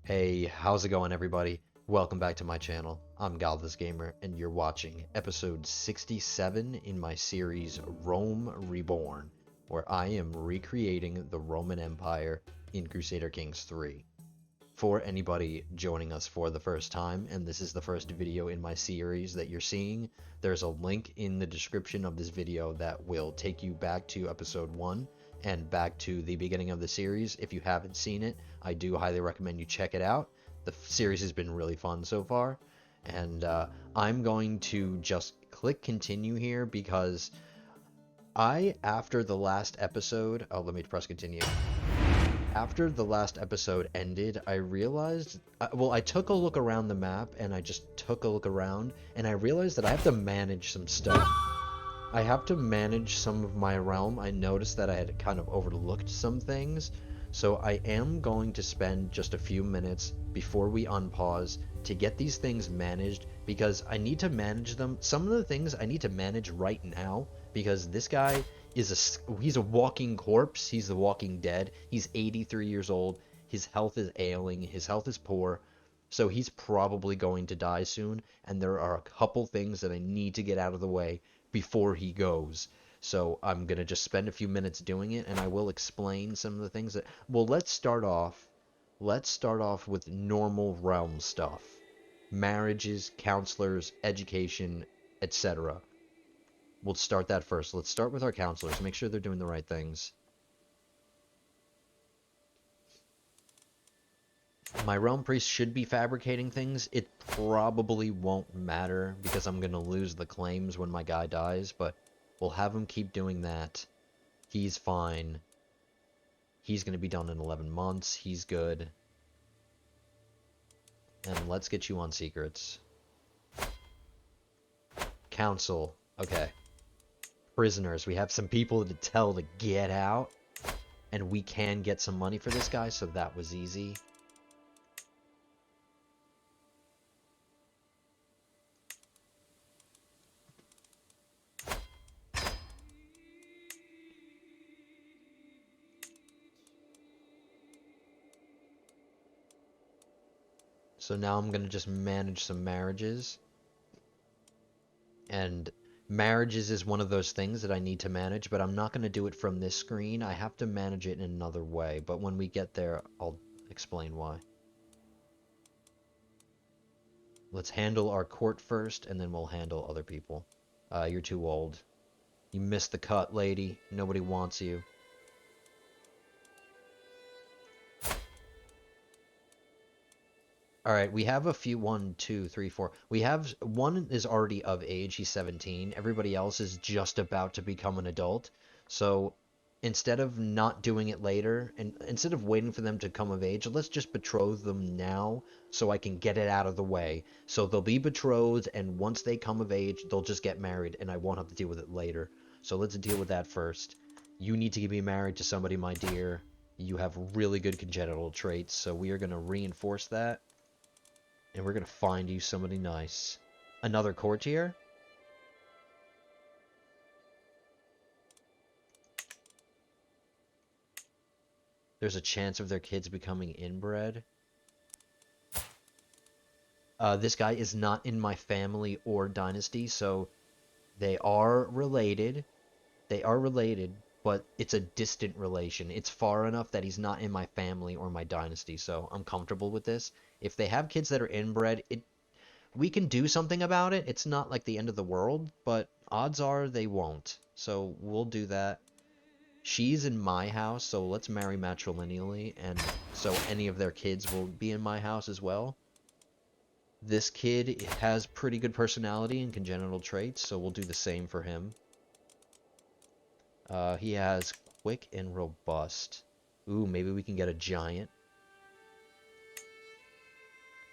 Hey, how's it going, everybody? Welcome back to my channel. I'm Galvez Gamer, and you're watching episode 67 in my series Rome Reborn, where I am recreating the Roman Empire in Crusader Kings 3. For anybody joining us for the first time, and this is the first video in my series that you're seeing, there's a link in the description of this video that will take you back to episode 1 and back to the beginning of the series. If you haven't seen it, I do highly recommend you check it out. The series has been really fun so far, and I'm going to just click continue here because after the last episode, oh, let me press continue. After the last episode ended, I realized, well, I took a look around the map, and I just took a look around, and I realized that I have to manage some stuff. I have to manage some of my realm. I noticed that I had kind of overlooked some things, so I am going to spend just a few minutes before we unpause to get these things managed, because I need to manage them. Some of the things I need to manage right now, because this guy he's a walking corpse. He's the walking dead. He's 83 years old. His health is ailing. His health is poor. So he's probably going to die soon, and there are a couple things that I need to get out of the way before he goes. So I'm going to just spend a few minutes doing it, and I will explain some of the things that... Well, let's start off with normal realm stuff. Marriages, counselors, education, etc. We'll start that first. Let's start with our counselors. Make sure they're doing the right things. My realm priest should be fabricating things. It probably won't matter because I'm going to lose the claims when my guy dies, but we'll have him keep doing that. He's fine. He's going to be done in 11 months. He's good. And let's get you on secrets. Council. Okay. Prisoners. We have some people to tell to get out. And we can get some money for this guy, so that was easy. So now I'm going to just manage some marriages. And marriages is one of those things that I need to manage, but I'm not going to do it from this screen. I have to manage it in another way, but when we get there, I'll explain why. Let's handle our court first, and then we'll handle other people. You're too old. You missed the cut, lady. Nobody wants you. Alright, we have a few, 1, 2, 3, 4. We have, one is already of age, he's 17. Everybody else is just about to become an adult. So, instead of not doing it later, and instead of waiting for them to come of age, let's just betroth them now so I can get it out of the way. So they'll be betrothed, and once they come of age, they'll just get married, and I won't have to deal with it later. So let's deal with that first. You need to be married to somebody, my dear. You have really good congenital traits, so we are going to reinforce that. And we're going to find you somebody nice. Another courtier? There's a chance of their kids becoming inbred. This guy is not in my family or dynasty, so they are related. They are related, but it's a distant relation. It's far enough that he's not in my family or my dynasty, so I'm comfortable with this. If they have kids that are inbred, we can do something about it. It's not like the end of the world, but odds are they won't. So we'll do that. She's in my house, so let's marry matrilineally, and so any of their kids will be in my house as well. This kid has pretty good personality and congenital traits, so we'll do the same for him. He has quick and robust. Ooh, maybe we can get a giant.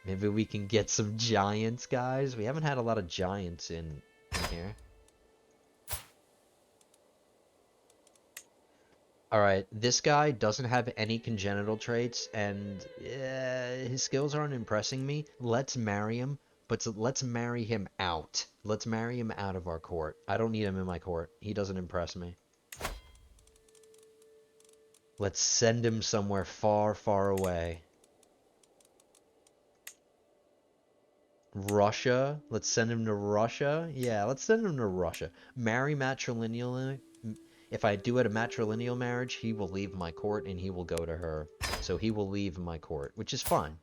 Maybe we can get some giants, guys. We haven't had a lot of giants in here. Alright, this guy doesn't have any congenital traits, and his skills aren't impressing me. Let's marry him, but let's marry him out. Let's marry him out of our court. I don't need him in my court. He doesn't impress me. Let's send him somewhere far, far away. Russia. Let's send him to Russia. Yeah, let's send him to Russia. Marry matrilineal. If I do it a matrilineal marriage, he will leave my court and he will go to her. So he will leave my court, which is fine.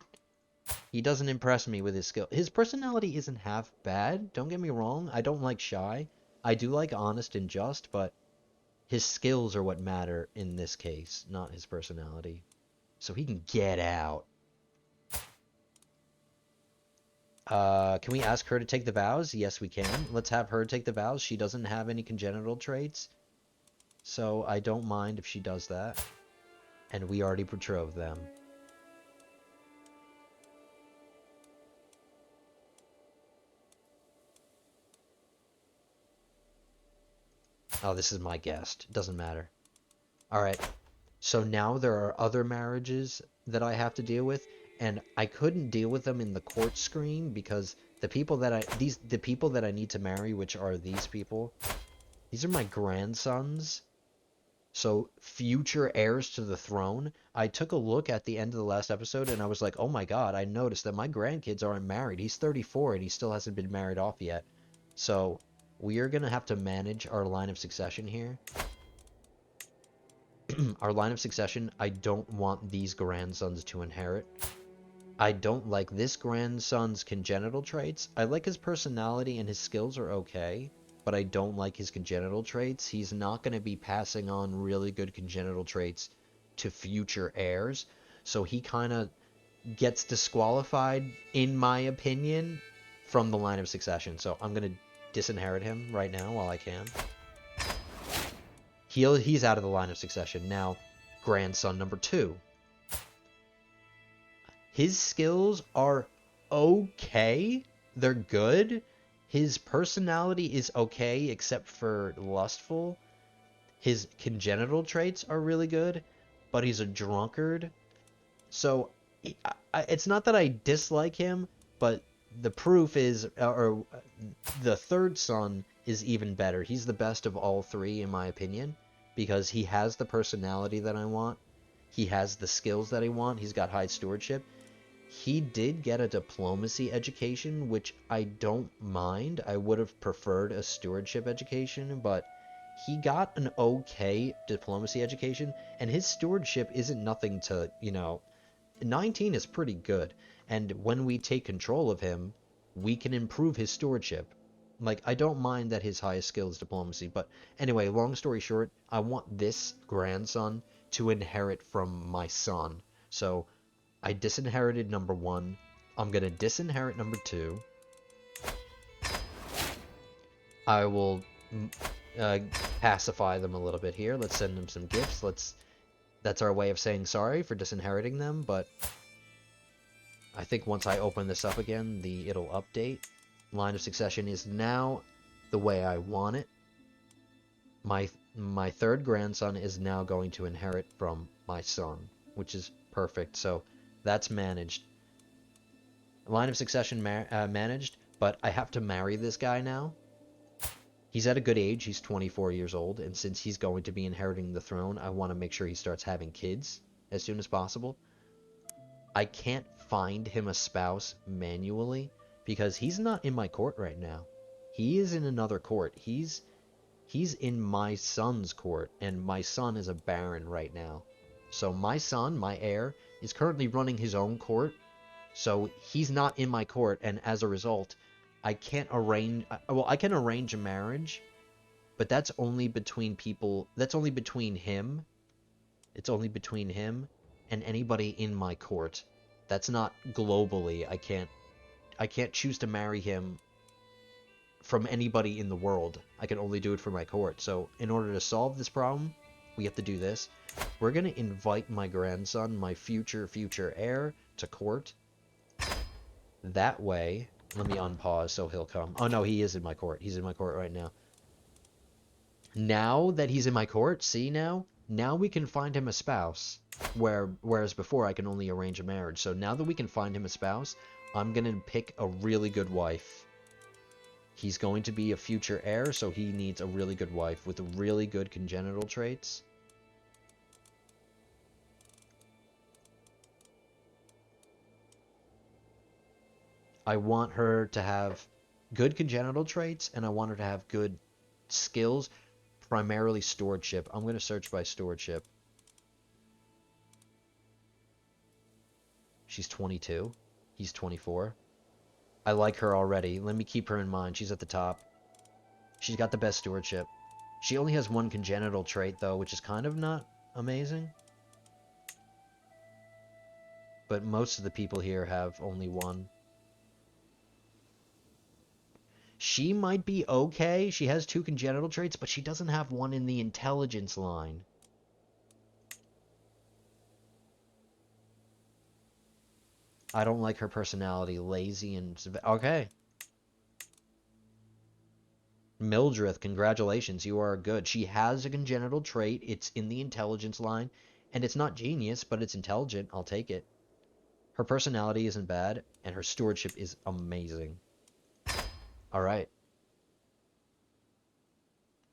He doesn't impress me with his skill. His personality isn't half bad. Don't get me wrong. I don't like shy. I do like honest and just, but his skills are what matter in this case, not his personality. So he can get out. Can we ask her to take the vows? Yes, we can. Let's have her take the vows. She doesn't have any congenital traits, so I don't mind if she does that. And we already betrothed them. Oh, this is my guest. Doesn't matter. Alright, so now there are other marriages that I have to deal with, and I couldn't deal with them in the court screen because the people that I need to marry, which are these people, these are my grandsons. So future heirs to the throne. I took a look at the end of the last episode and I was like, oh my god, I noticed that my grandkids aren't married. He's 34 and he still hasn't been married off yet. So we are going to have to manage our line of succession here. Our line of succession, I don't want these grandsons to inherit. I don't like this grandson's congenital traits. I like his personality and his skills are okay, but I don't like his congenital traits. He's not going to be passing on really good congenital traits to future heirs, so he kind of gets disqualified, in my opinion, from the line of succession. So I'm going to disinherit him right now while I can. He's out of the line of succession. Now, grandson number 2. His skills are okay. They're good. His personality is okay, except for lustful. His congenital traits are really good, but he's a drunkard. So, it's not that I dislike him, but the proof is, or the third son is even better. He's the best of all 3, in my opinion, because he has the personality that I want. He has the skills that I want. He's got high stewardship. He did get a diplomacy education, which I don't mind. I would have preferred a stewardship education, but he got an okay diplomacy education, and his stewardship isn't nothing to, 19 is pretty good. And when we take control of him, we can improve his stewardship. Like, I don't mind that his highest skill is diplomacy, but anyway, long story short, I want this grandson to inherit from my son. So I disinherited number 1. I'm going to disinherit number 2. I will pacify them a little bit here. Let's send them some gifts. That's our way of saying sorry for disinheriting them, but I think once I open this up again, it'll update. Line of succession is now the way I want it. My third grandson is now going to inherit from my son, which is perfect. So that's managed. Line of succession managed, but I have to marry this guy now. He's at a good age. He's 24 years old, and since he's going to be inheriting the throne, I want to make sure he starts having kids as soon as possible. I can't find him a spouse manually because he's not in my court right now. He is in another court. He's in my son's court, and my son is a baron right now. So my son, my heir, is currently running his own court. So he's not in my court, and as a result, I can't arrange... Well, I can arrange a marriage, but that's only between people... That's only between him. It's only between him and anybody in my court. That's not globally. I can't choose to marry him from anybody in the world. I can only do it for my court. So in order to solve this problem, we have to do this. We're going to invite my grandson, my future heir, to court. That way, let me unpause so he'll come. Oh no, he is in my court. He's in my court right now. Now that he's in my court, see now? Now we can find him a spouse. Whereas before I can only arrange a marriage. So now that we can find him a spouse, I'm going to pick a really good wife. He's going to be a future heir, so he needs a really good wife with really good congenital traits. I want her to have good congenital traits, and I want her to have good skills, primarily stewardship. I'm going to search by stewardship. She's 22. He's 24. I like her already. Let me keep her in mind. She's at the top. She's got the best stewardship. She only has one congenital trait, though, which is kind of not amazing. But most of the people here have only one. She might be okay. She has two congenital traits, but she doesn't have one in the intelligence line. I don't like her personality. Lazy and... Okay. Mildred, congratulations. You are good. She has a congenital trait. It's in the intelligence line. And it's not genius, but it's intelligent. I'll take it. Her personality isn't bad, and her stewardship is amazing. All right.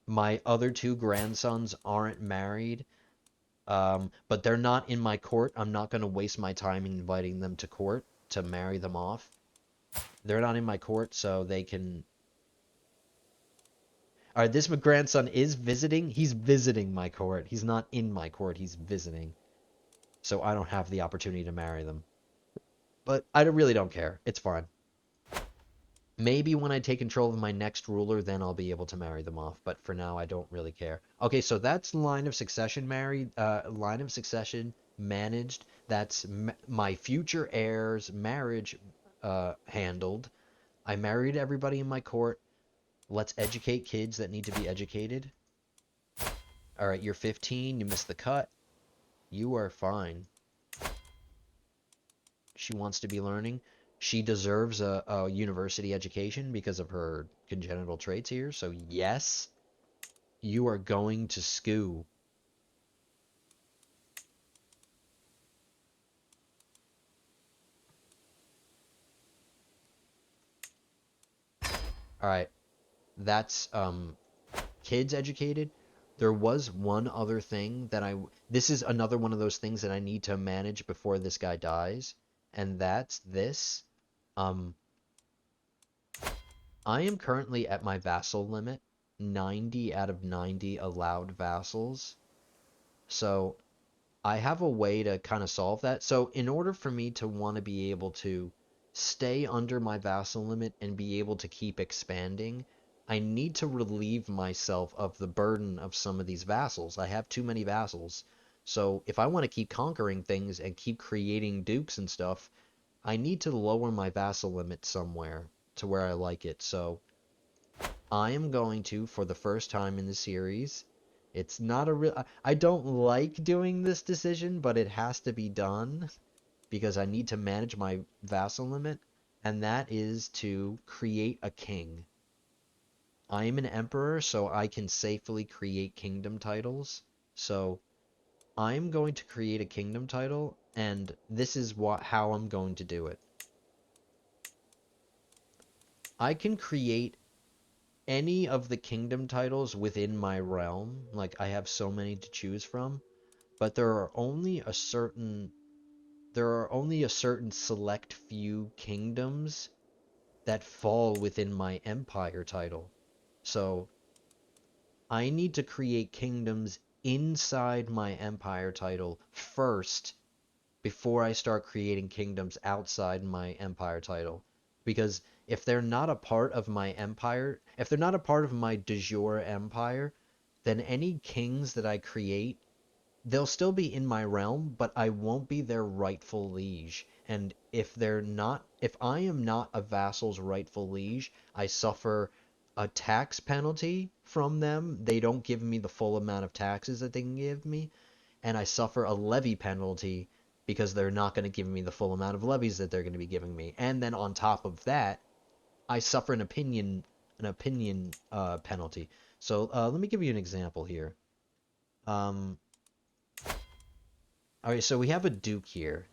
My other two grandsons aren't married, but they're not in my court. I'm not going to waste my time inviting them to court to marry them off. They're not in my court, so they can... All right, this grandson is visiting. He's visiting my court. He's not in my court. He's visiting. So I don't have the opportunity to marry them. But I really don't care. It's fine. Maybe when I take control of my next ruler, then I'll be able to marry them off. But for now, I don't really care. Okay, so that's line of succession line of succession managed. That's my future heir's marriage handled. I married everybody in my court. Let's educate kids that need to be educated. All right, you're 15. You missed the cut. You are fine. She wants to be learning. She deserves a university education because of her congenital traits here. So yes, you are going to school. All right, that's kids educated. There was one other thing that this is another one of those things that I need to manage before this guy dies, and that's this. Um, I am currently at my vassal limit, 90 out of 90 allowed vassals. So I have a way to kind of solve that. So in order for me to want to be able to stay under my vassal limit and be able to keep expanding, I need to relieve myself of the burden of some of these vassals. I have too many vassals. So if I want to keep conquering things and keep creating dukes and stuff, I need to lower my vassal limit somewhere to where I like it. So I am going to, for the first time in the series, it's not a real... I don't like doing this decision, but it has to be done because I need to manage my vassal limit, and that is to create a king. I am an emperor, so I can safely create kingdom titles. So I'm going to create a kingdom title, and this is how I'm going to do it. I can create any of the kingdom titles within my realm. Like, I have so many to choose from, but there are only a certain select few kingdoms that fall within my empire title. So I need to create kingdoms inside my empire title first before I start creating kingdoms outside my empire title. Because if they're not a part of my empire, if they're not a part of my de jure empire, then any kings that I create, they'll still be in my realm, but I won't be their rightful liege. And if I am not a vassal's rightful liege, I suffer a tax penalty from them. They don't give me the full amount of taxes that they can give me, and I suffer a levy penalty because they're not going to give me the full amount of levies that they're going to be giving me. And then on top of that, I suffer an opinion penalty. So let me give you an example here. Um, all right, so we have a duke here.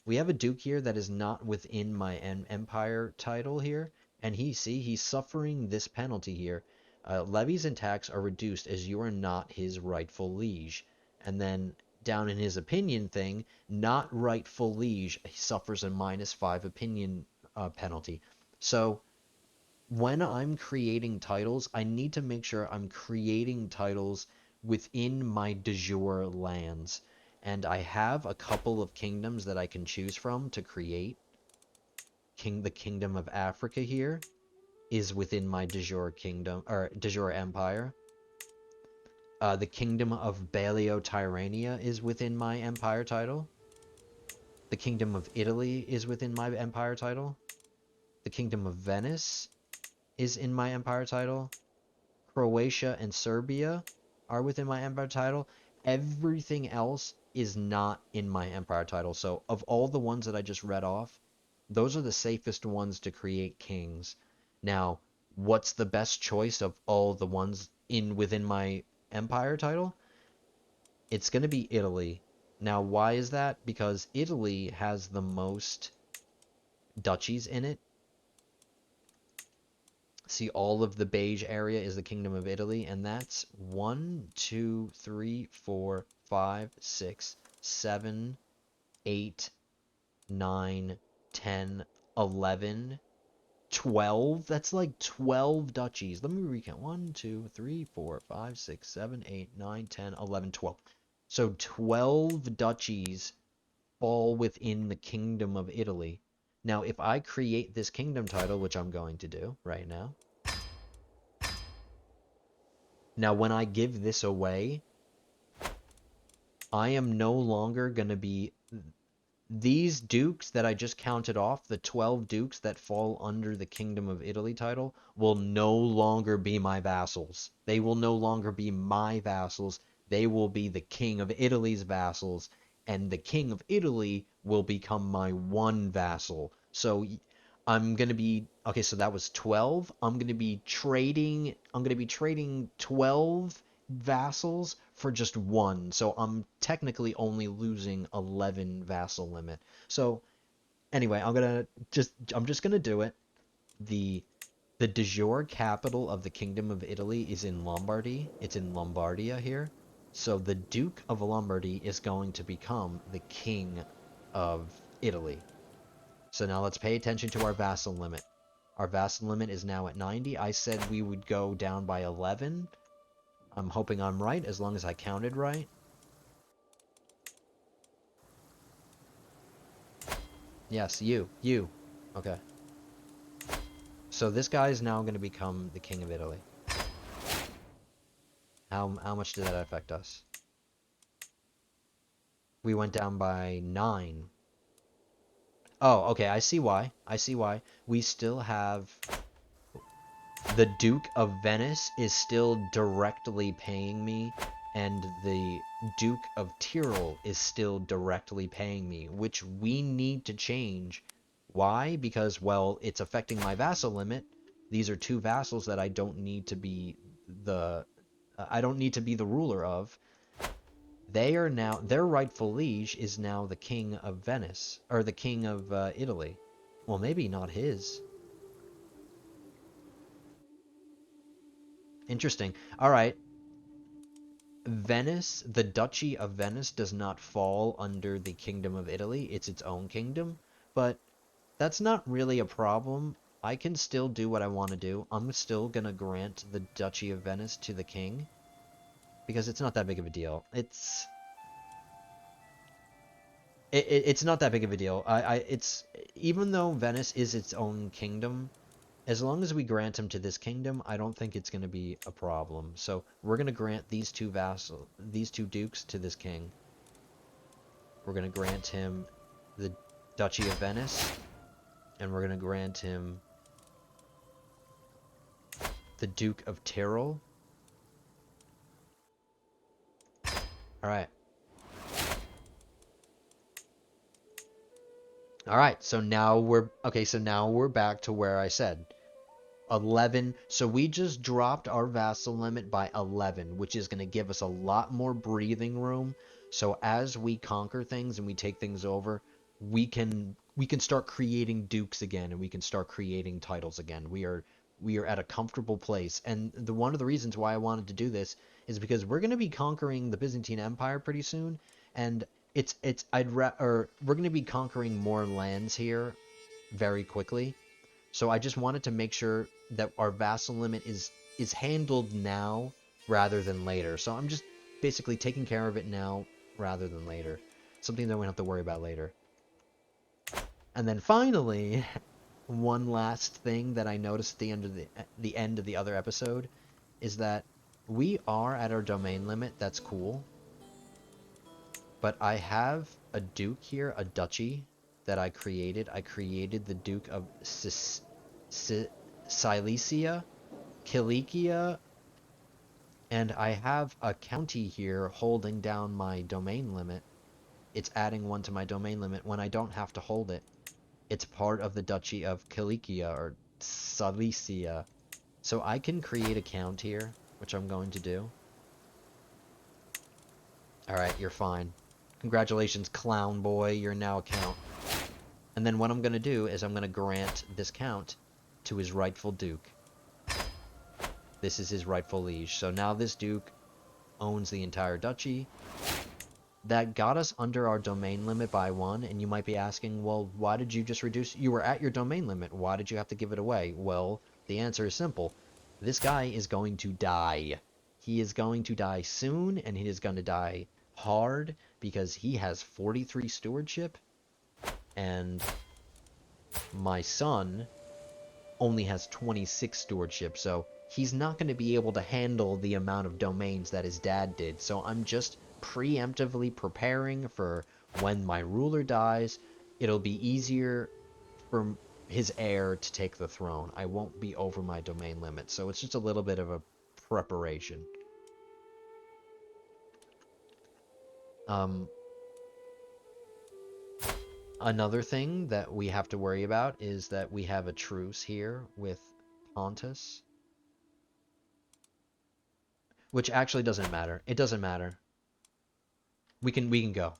We have a duke here that is not within my empire title here, and he's suffering this penalty here. Levies and tax are reduced as you are not his rightful liege. And then down in his opinion thing, not rightful liege, he suffers a -5 opinion penalty. So when I'm creating titles, I need to make sure I'm creating titles within my de jure lands. And I have a couple of kingdoms that I can choose from to create. The Kingdom of Africa here is within my de jure kingdom, or de jure empire. The Kingdom of Balio Tyrrhenia is within my empire title. The Kingdom of Italy is within my empire title. The Kingdom of Venice is in my empire title. Croatia and Serbia are within my empire title. Everything else is not in my empire title. So of all the ones that I just read off, those are the safest ones to create kings. Now, what's the best choice of all the ones within my empire title? It's going to be Italy. Now, why is that? Because Italy has the most duchies in it. See, all of the beige area is the Kingdom of Italy, and that's 1, 2, 3, 4, 5, 6, 7, 8, 9, 10, 11, 12. That's like 12 duchies. Let me recount. 1, 2, 3, 4, 5, 6, 7, 8, 9, 10, 11, 12. So 12 duchies fall within the Kingdom of Italy. Now, if I create this kingdom title, which I'm going to do right now, now when I give this away, I am no longer going to be... These dukes that I just counted off, the 12 dukes that fall under the Kingdom of Italy title, will no longer be my vassals. They will no longer be my vassals. They will be the King of Italy's vassals, and the King of Italy will become my one vassal. So I'm going to be... Okay, so that was 12. I'm going to be trading 12 vassals for just one. So I'm technically only losing 11 vassal limit. So anyway, I'm just gonna do it. The the de jure capital of the Kingdom of Italy is in Lombardy. It's in Lombardia here. So the Duke of Lombardy is going to become the King of Italy. So now let's pay attention to our vassal limit. Our vassal limit is now at 90. I said we would go down by 11. I'm hoping I'm right, as long as I counted right. Yes, you. Okay. So this guy is now going to become the King of Italy. How much did that affect us? We went down by 9. Oh, okay, I see why. I see why. We still have... The Duke of Venice is still directly paying me, and the Duke of Tyrol is still directly paying me, which we need to change. Why? Because, well, it's affecting my vassal limit. These are two vassals that I don't need to be the ruler of. They are now... Their rightful liege is now the King of Venice, or the King of Italy. Well, maybe not his. Interesting. All right. Venice, the Duchy of Venice, does not fall under the Kingdom of Italy. It's its own kingdom. But that's not really a problem. I can still do what I want to do. I'm still going to grant the Duchy of Venice to the king, because it's not that big of a deal. It's not that big of a deal. It's... Even though Venice is its own kingdom, as long as we grant him to this kingdom, I don't think it's going to be a problem. So we're going to grant these two dukes to this king. We're going to grant him the Duchy of Venice, and we're going to grant him the Duke of Tyrol. All right. All right. So now we're back to where I said 11. So we just dropped our vassal limit by 11, which is going to give us a lot more breathing room. So as we conquer things and we take things over, we can start creating dukes again, and we can start creating titles again. We are at a comfortable place. And one of the reasons why I wanted to do this is because we're going to be conquering the Byzantine Empire pretty soon, and we're going to be conquering more lands here very quickly. So I just wanted to make sure that our vassal limit is handled now rather than later. So I'm just basically taking care of it now rather than later. Something that we don't have to worry about later. And then finally, one last thing that I noticed at the end of the other episode is that we are at our domain limit. That's cool. But I have a duke here, a duchy that I created. I created the Duke of Silesia, Kilikia, and I have a county here holding down my domain limit. It's adding one to my domain limit when I don't have to hold it. It's part of the Duchy of Kilikia or Silesia. So I can create a count here, which I'm going to do. Alright, you're fine. Congratulations, clown boy, you're now a count. And then what I'm going to do is I'm going to grant this count to his rightful duke. This is his rightful liege. So now this duke owns the entire duchy. That got us under our domain limit by 1, and you might be asking, well, why did you just reduce? You were at your domain limit. Why did you have to give it away? Well, the answer is simple. This guy is going to die. He is going to die soon, and he is going to die hard because he has 43 stewardship, and my son only has 26 stewardship, so he's not going to be able to handle the amount of domains that his dad did. So I'm just preemptively preparing for when my ruler dies. It'll be easier for his heir to take the throne. I won't be over my domain limit, so it's just a little bit of a preparation. Another thing that we have to worry about is that we have a truce here with Pontus. Which actually doesn't matter. It doesn't matter. We can go.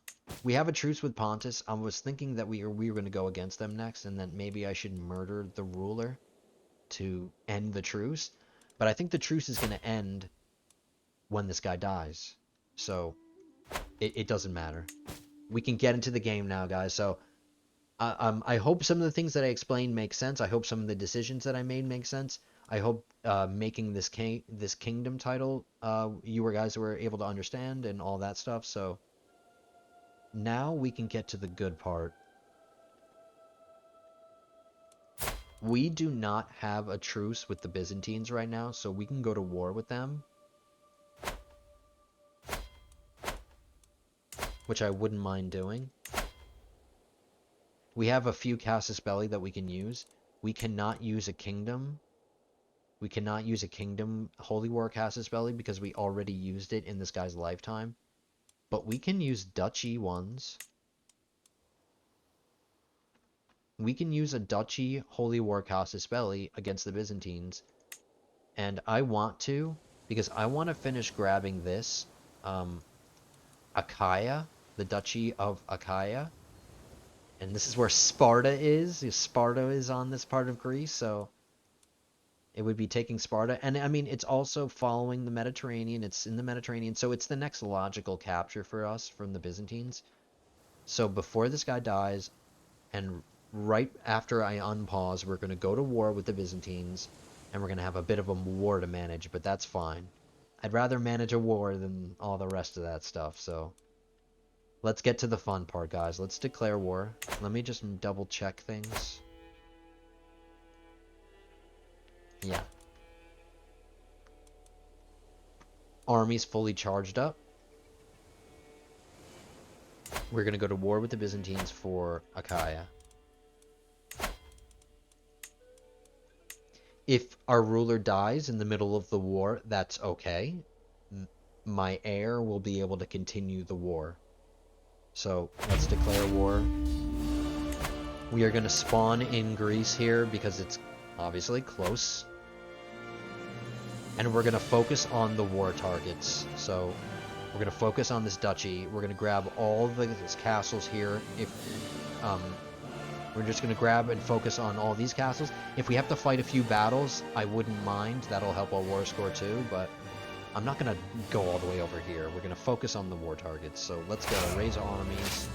We have a truce with Pontus. I was thinking that we were going to go against them next, and that maybe I should murder the ruler to end the truce. But I think the truce is going to end when this guy dies. So it doesn't matter. We can get into the game now, guys. So I hope some of the things that I explained make sense. I hope some of the decisions that I made make sense. I hope making this kingdom title, you guys were able to understand and all that stuff. So now we can get to the good part. We do not have a truce with the Byzantines right now, so we can go to war with them. Which I wouldn't mind doing. We have a few casus belli that we can use. We cannot use a kingdom. We cannot use a kingdom holy war casus belli because we already used it in this guy's lifetime. But we can use duchy ones. We can use a duchy holy war casus belli against the Byzantines. And I want to, because I want to finish grabbing this. Achaia, the Duchy of Achaia. And this is where Sparta is. Sparta is on this part of Greece, so it would be taking Sparta. And I mean, it's also following the Mediterranean. It's in the Mediterranean, so it's the next logical capture for us from the Byzantines. So before this guy dies, and right after I unpause, we're going to go to war with the Byzantines, and we're going to have a bit of a war to manage, but that's fine. I'd rather manage a war than all the rest of that stuff, so let's get to the fun part, guys. Let's declare war. Let me just double check things. Yeah. Army's fully charged up. We're going to go to war with the Byzantines for Achaia. If our ruler dies in the middle of the war, that's okay. My heir will be able to continue the war. So, let's declare war. We are going to spawn in Greece here because it's obviously close. And we're going to focus on the war targets. So, we're going to focus on this duchy. We're going to grab all the castles here. We're just going to grab and focus on all these castles. If we have to fight a few battles, I wouldn't mind. That'll help our war score too, but I'm not going to go all the way over here. We're going to focus on the war targets. So let's go. Raise armies.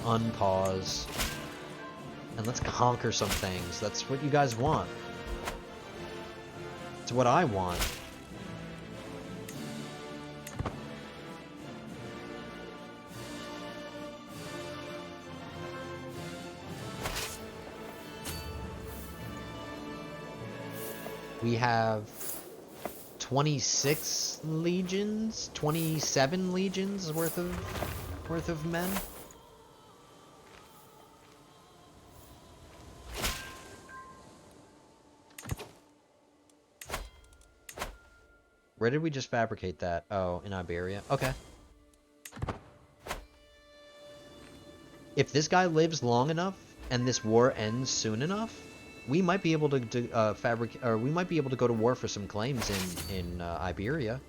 Unpause. And let's conquer some things. That's what you guys want. It's what I want. We have 26 legions, 27 legions worth of men. Where did we just fabricate that? Oh, in Iberia. Okay. If this guy lives long enough and this war ends soon enough, we might be able to fabricate, or we might be able to go to war for some claims in Iberia.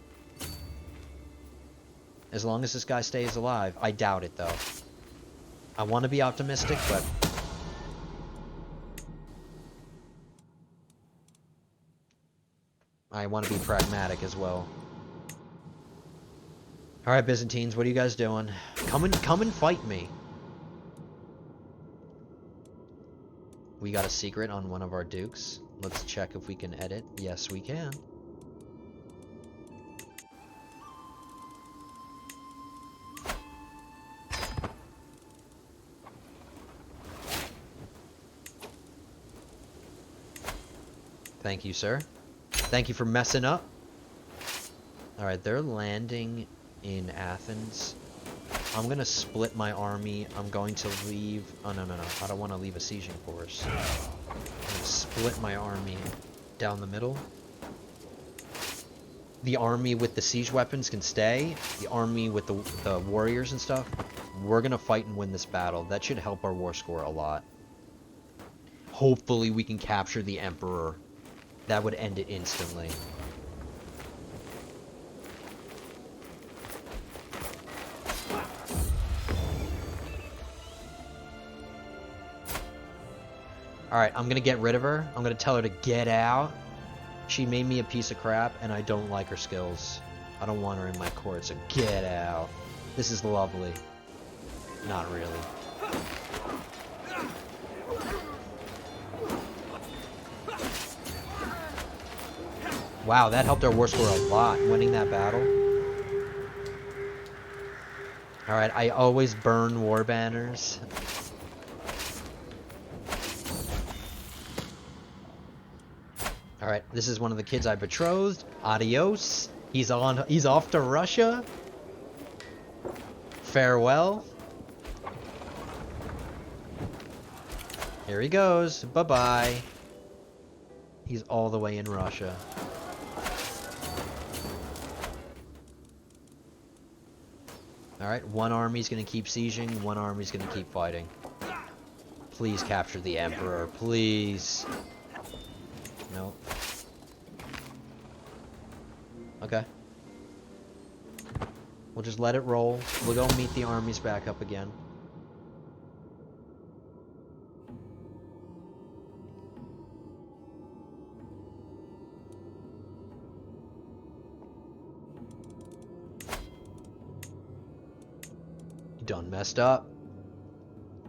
As long as this guy stays alive. I doubt it, though. I want to be optimistic, but I want to be pragmatic as well. All right, Byzantines, what are you guys doing? Come and fight me. We got a secret on one of our dukes. Let's check if we can edit. Yes, we can. Thank you, sir. Thank you for messing up. Alright, they're landing in Athens. I'm gonna split my army. I'm going to leave... Oh, no. I don't want to leave a sieging force. I'm gonna split my army down the middle. The army with the siege weapons can stay. The army with the warriors and stuff, we're gonna fight and win this battle. That should help our war score a lot. Hopefully we can capture the Emperor. That would end it instantly. Alright, I'm gonna get rid of her. I'm gonna tell her to get out. She made me a piece of crap, and I don't like her skills. I don't want her in my court, so get out. This is lovely. Not really. Wow, that helped our war score a lot, winning that battle. Alright, I always burn war banners. Alright, this is one of the kids I betrothed. Adios. He's off to Russia. Farewell. Here he goes. Bye-bye. He's all the way in Russia. Alright, one army's gonna keep sieging, one army's gonna keep fighting. Please capture the Emperor, please. No. Okay. We'll just let it roll. We'll go meet the armies back up again. You done messed up.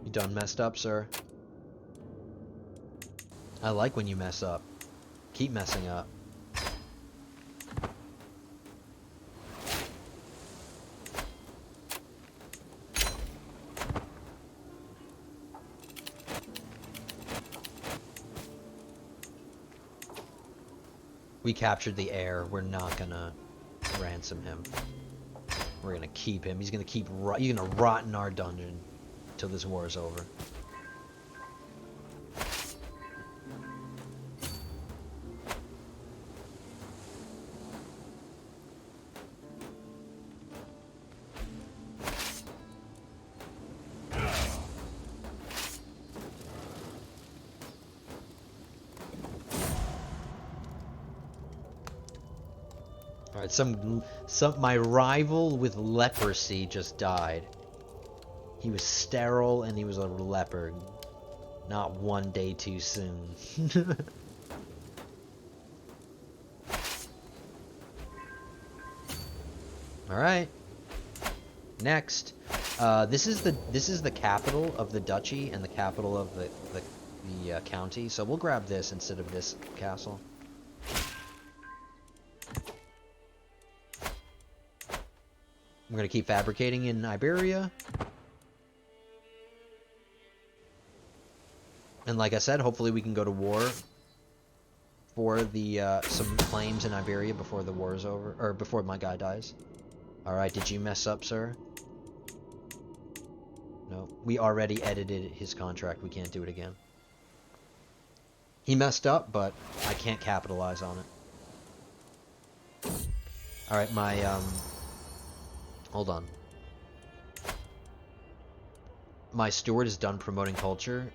You done messed up, sir. I like when you mess up. Keep messing up. We captured the heir. We're not gonna ransom him. We're gonna keep him. He's gonna rot in our dungeon till this war is over. Alright, my rival with leprosy just died. He was sterile and he was a leper. Not one day too soon. Alright. Next. This is the capital of the duchy and the capital of the county. So we'll grab this instead of this castle. I'm gonna keep fabricating in Iberia. And like I said, hopefully we can go to war for the some claims in Iberia before the war is over, or before my guy dies. All right, did you mess up, sir? No, we already edited his contract. We can't do it again. He messed up, but I can't capitalize on it. All right, my hold on. My steward is done promoting culture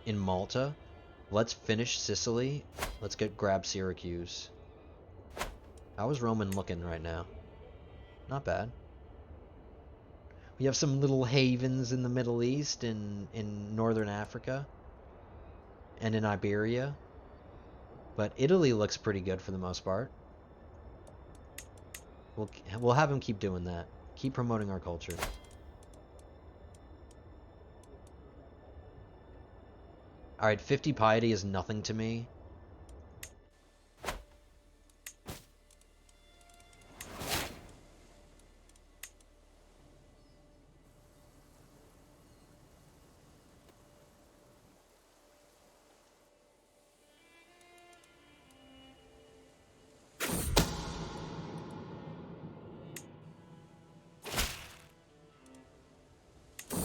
in Malta. Let's finish Sicily. Let's grab Syracuse. How is Roman looking right now? Not bad. We have some little havens in the Middle East, in Northern Africa, and in Iberia. But Italy looks pretty good for the most part. We'll have him keep doing that. Keep promoting our culture. Alright, 50 piety is nothing to me.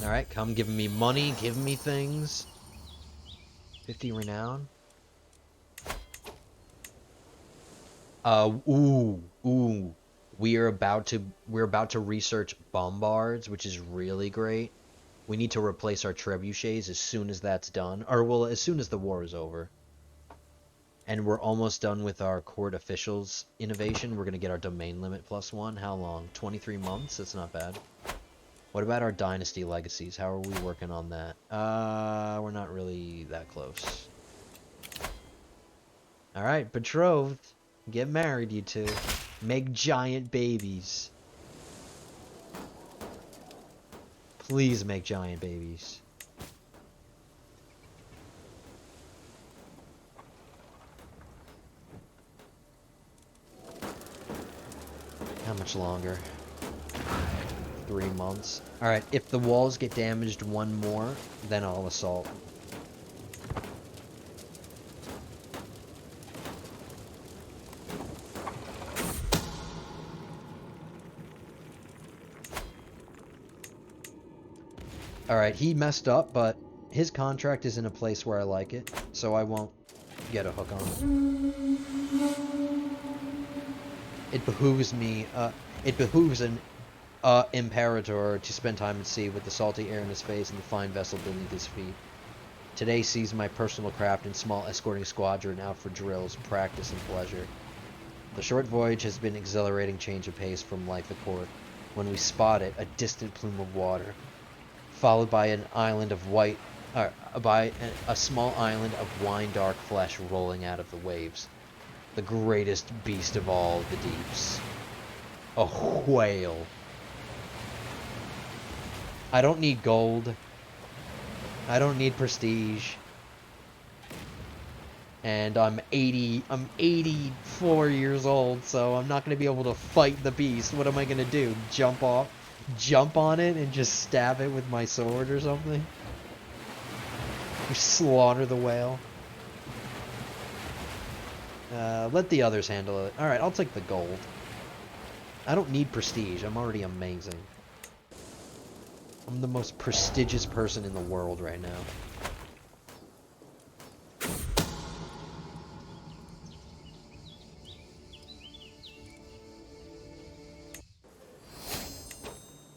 Alright, come giving me money, giving me things. 50 renown. Ooh. We're about to research bombards, which is really great. We need to replace our trebuchets as soon as that's done. Or, well, as soon as the war is over. And we're almost done with our court officials innovation. We're going to get our domain limit +1. How long? 23 months? That's not bad. What about our dynasty legacies? How are we working on that? We're not really that close. Alright, betrothed. Get married, you two. Make giant babies. Please make giant babies. How much longer? 3 months. Alright, if the walls get damaged one more, then I'll assault. Alright, he messed up, but his contract is in a place where I like it, so I won't get a hook on it. It behooves me, it behooves an Imperator to spend time at sea with the salty air in his face and the fine vessel beneath his feet. Today sees my personal craft and small escorting squadron out for drills, practice, and pleasure. The short voyage has been an exhilarating change of pace from life at court, when we spot it, a distant plume of water, followed by an island of a small island of wine-dark flesh rolling out of the waves. The greatest beast of all the deeps. A whale. I don't need gold. I don't need prestige. And I'm 84 years old, so I'm not going to be able to fight the beast. What am I going to do? Jump on it and just stab it with my sword or something? Or slaughter the whale? Let the others handle it. Alright, I'll take the gold. I don't need prestige. I'm already amazing. I'm the most prestigious person in the world right now.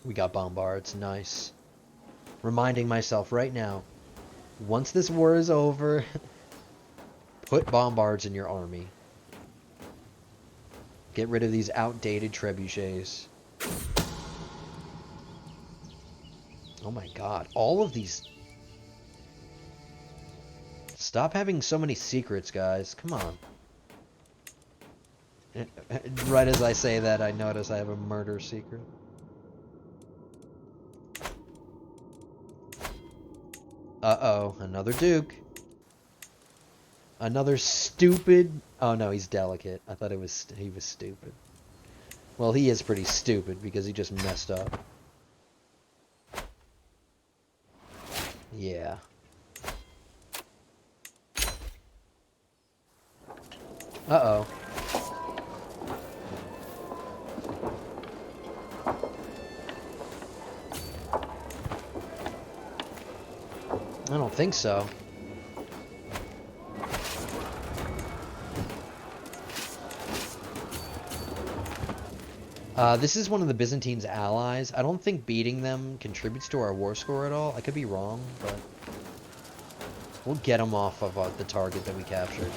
We got bombards. Nice. Reminding myself right now, once this war is over, put bombards in your army. Get rid of these outdated trebuchets. Oh my god, all of these... Stop having so many secrets, guys. Come on. Right as I say that, I notice I have a murder secret. Uh-oh, another Duke. Another stupid... Oh no, he's delicate. I thought he was stupid. Well, he is pretty stupid because he just messed up. Yeah. Uh-oh. I don't think so. This is one of the Byzantine's allies. I don't think beating them contributes to our war score at all. I could be wrong, but we'll get them off of the target that we captured.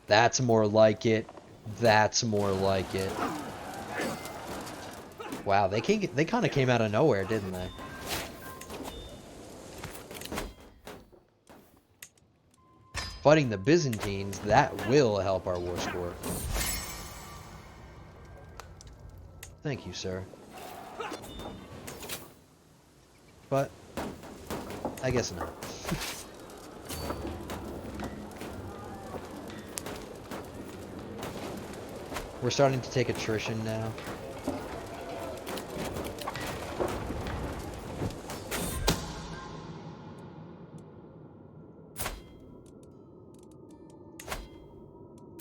That's more like it. That's more like it. Wow, they kind of came out of nowhere, didn't they? Fighting the Byzantines, that will help our war score. Thank you, sir. But I guess not. We're starting to take attrition now.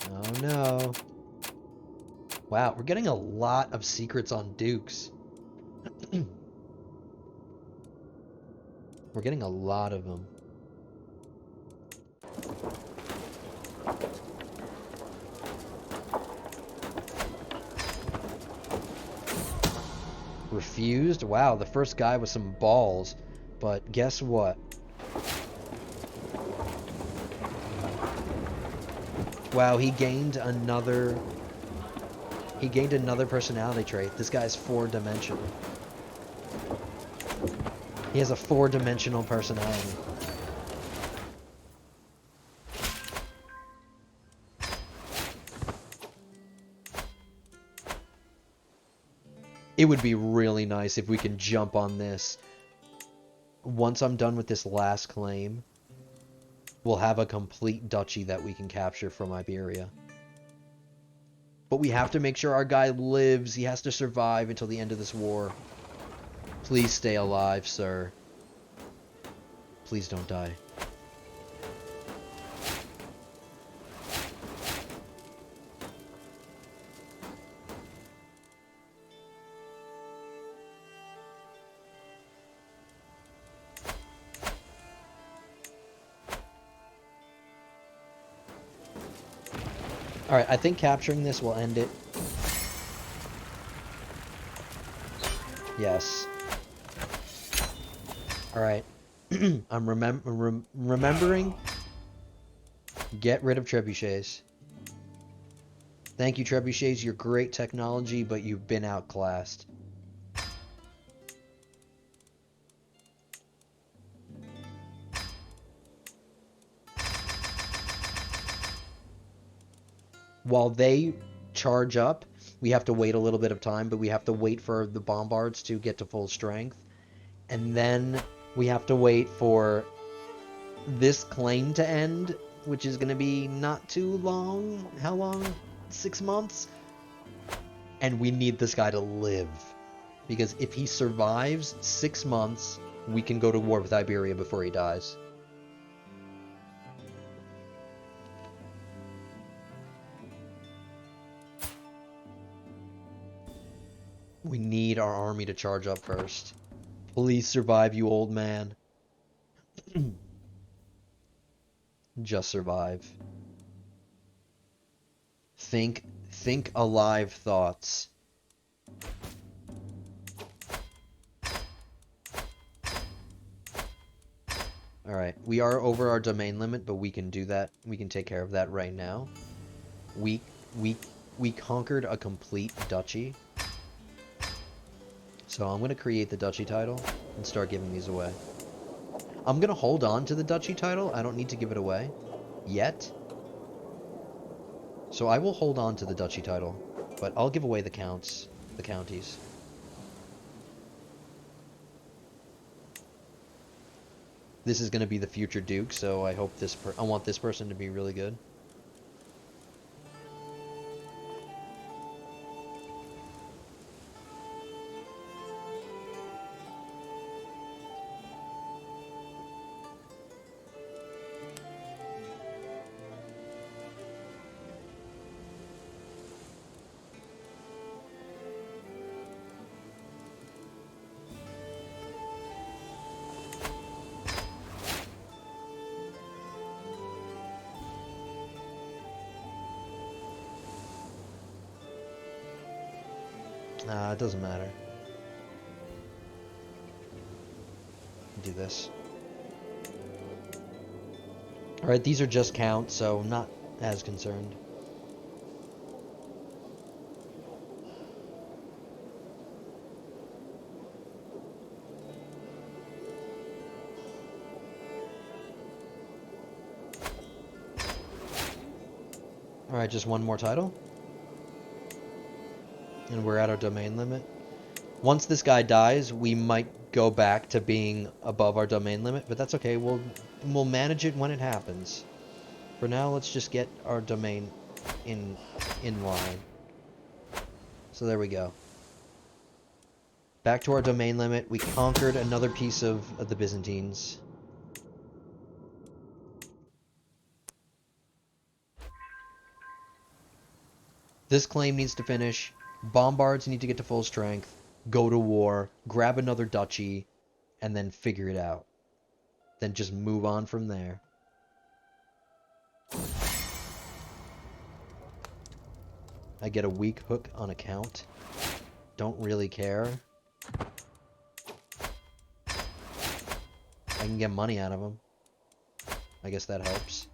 Oh no. Wow, we're getting a lot of secrets on dukes. We're getting a lot of them. Refused? Wow, the first guy with some balls. But guess what? Wow, he gained another personality trait. This guy's 4-dimensional. He has a 4-dimensional personality. It would be really nice if we can jump on this. Once I'm done with this last claim, we'll have a complete duchy that we can capture from Iberia. But we have to make sure our guy lives. He has to survive until the end of this war. Please stay alive, sir. Please don't die. Alright, I think capturing this will end it. Yes. Alright. I'm remembering. Get rid of trebuchets. Thank you, trebuchets. You're great technology, but you've been outclassed. While they charge up, we have to wait a little bit of time, but we have to wait for the bombards to get to full strength. And then we have to wait for this claim to end, which is going to be not too long. How long? 6 months? And we need this guy to live. Because if he survives 6 months, we can go to war with Iberia before he dies. We need our army to charge up first. Please survive, you old man. Just survive. Think alive thoughts. Alright, we are over our domain limit, but we can do that. We can take care of that right now. We conquered a complete duchy. So I'm going to create the duchy title and start giving these away. I'm going to hold on to the duchy title. I don't need to give it away yet. So I will hold on to the duchy title, but I'll give away the counties. This is going to be the future Duke, so I hope I want this person to be really good. It doesn't matter. Do this. Alright, these are just counts, so I'm not as concerned. Alright, just one more title. And we're at our domain limit. Once this guy dies, we might go back to being above our domain limit, but that's okay. We'll manage it when it happens. For now, let's just get our domain in line. So there we go. Back to our domain limit. We conquered another piece of the Byzantines. This claim needs to finish. Bombards need to get to full strength, go to war, grab another duchy, and then figure it out. Then just move on from there. I get a weak hook on account. Don't really care. I can get money out of them. I guess that helps.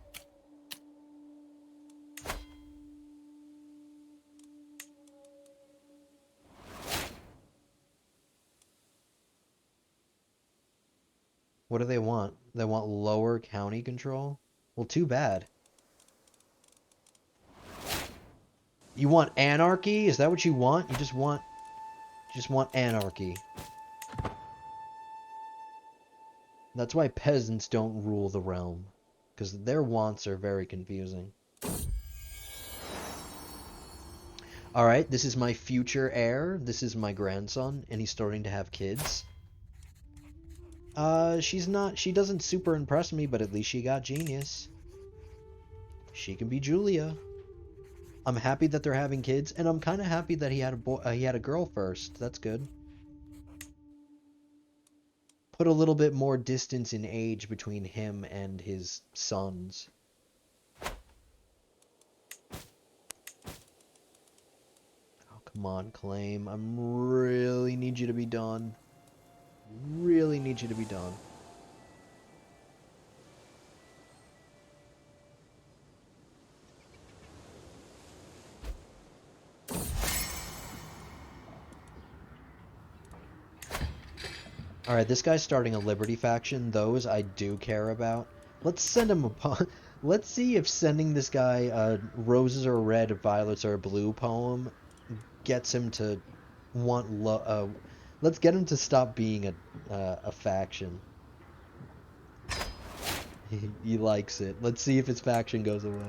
What do they want? They want lower county control? Well, too bad. You want anarchy? Is that what you want? You just want anarchy. That's why peasants don't rule the realm, because their wants are very confusing. Alright, this is my future heir. This is my grandson, and he's starting to have kids. She doesn't super impress me, but at least she got genius. She can be Julia. I'm happy that they're having kids, and I'm kind of happy that he had a girl first. That's good. Put a little bit more distance in age between him and his sons. Oh, come on, claim. I really need you to be done. Really need you to be done. Alright, this guy's starting a Liberty faction. Those I do care about. Let's send him a... Let's see if sending this guy Roses Are Red, Violets Are Blue poem gets him to want... let's get him to stop being a faction. He likes it. Let's see if his faction goes away.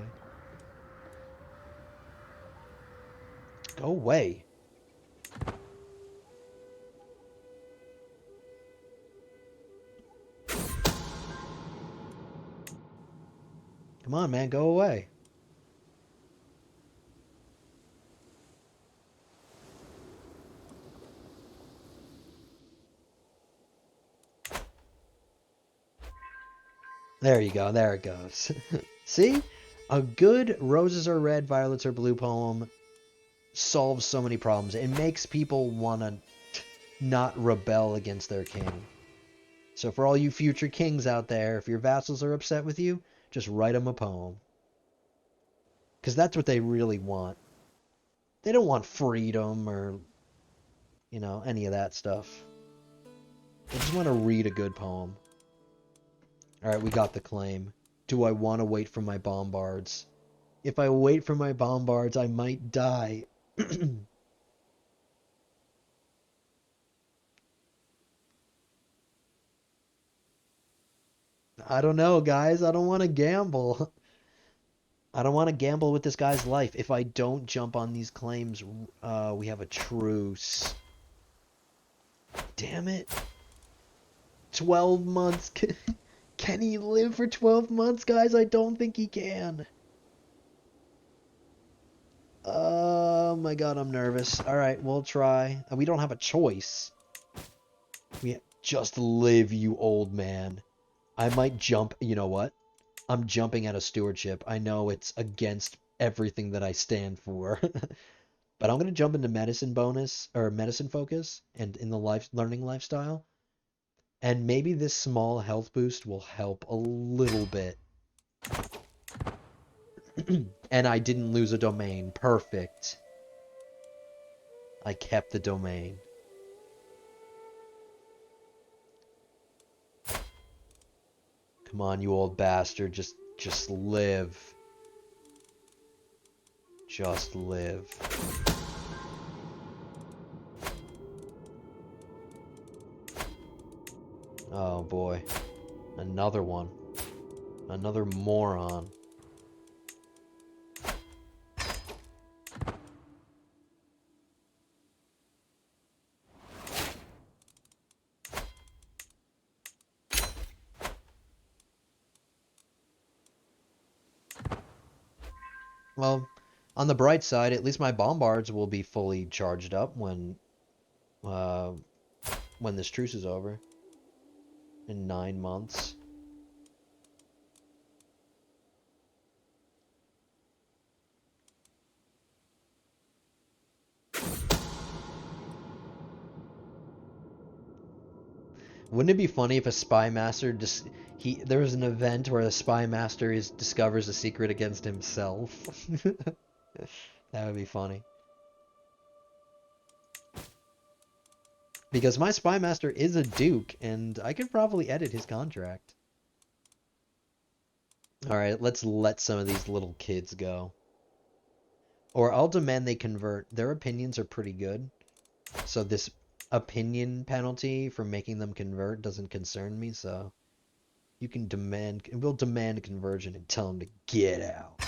Go away. Come on, man, go away. There you go, there it goes. See? A good Roses Are Red, Violets Are Blue poem solves so many problems. It makes people want to not rebel against their king. So for all you future kings out there, if your vassals are upset with you, just write them a poem. Because that's what they really want. They don't want freedom or, you know, any of that stuff. They just want to read a good poem. Alright, we got the claim. Do I want to wait for my bombards? If I wait for my bombards, I might die. I don't know, guys. I don't want to gamble. I don't want to gamble with this guy's life. If I don't jump on these claims, we have a truce. Damn it. 12 months. Can he live for 12 months, guys? I don't think he can. Oh my god, I'm nervous. Alright, we'll try. We don't have a choice. We just live, you old man. I might jump. You know what? I'm jumping out of stewardship. I know it's against everything that I stand for. But I'm going to jump into medicine bonus, or medicine focus, and in the learning lifestyle. And maybe this small health boost will help a little bit. And I didn't lose a domain. Perfect. I kept the domain. Come on, you old bastard. Just live. Just live. Oh boy. Another one. Another moron. Well, on the bright side, at least my bombards will be fully charged up when this truce is over. In 9 months. Wouldn't it be funny if a spy master there was an event where a spy master discovers a secret against himself? That would be funny. Because my spy master is a duke, and I could probably edit his contract. Alright, let's let some of these little kids go. Or I'll demand they convert. Their opinions are pretty good. So this opinion penalty for making them convert doesn't concern me, so you can we'll demand conversion and tell them to get out.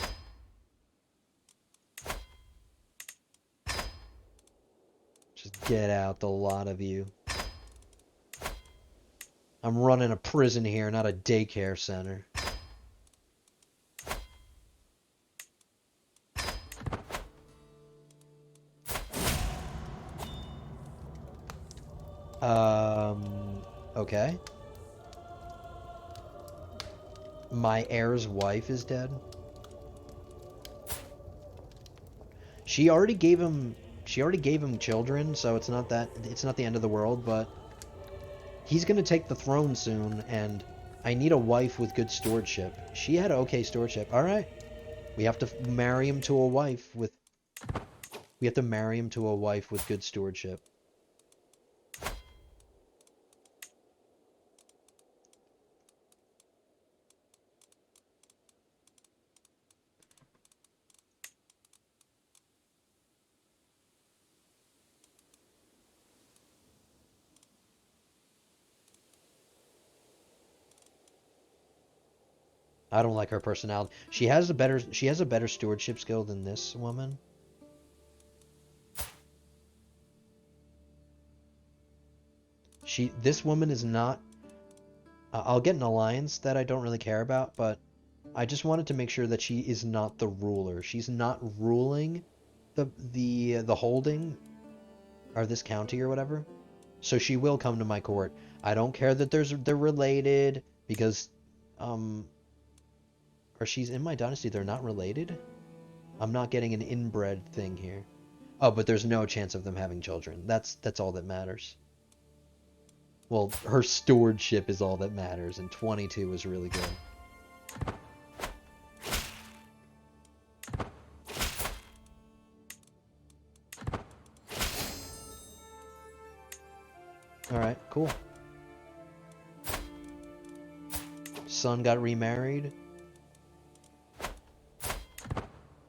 Just get out, the lot of you. I'm running a prison here, not a daycare center. Okay. My heir's wife is dead. She already gave him children, so it's not the end of the world, but he's gonna take the throne soon, and I need a wife with good stewardship. She had okay stewardship. Alright. We have to marry him to a wife with good stewardship. I don't like her personality. She has a better stewardship skill than this woman. This woman is not. I'll get an alliance that I don't really care about, but I just wanted to make sure that she is not the ruler. She's not ruling the holding or this county or whatever. So she will come to my court. I don't care that they're related because or she's in my dynasty. They're not related. I'm not getting an inbred thing here. Oh, but there's no chance of them having children. That's all that matters. Well, her stewardship is all that matters, and 22 is really good. Alright, cool. Son got remarried.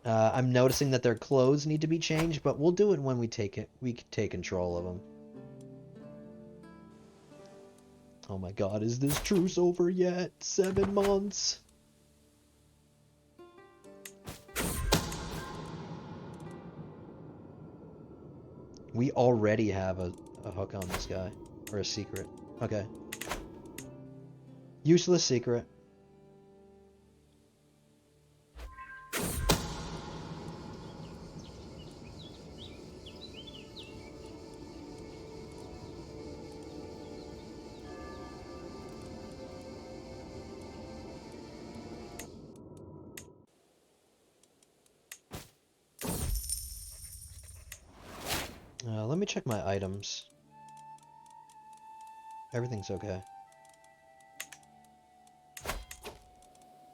I'm noticing that their clothes need to be changed, but we'll do it when we take control of them. Oh my god, is this truce over yet? 7 months. We already have a hook on this guy. Or a secret. Okay. Useless secret. Let me check my items. Everything's okay.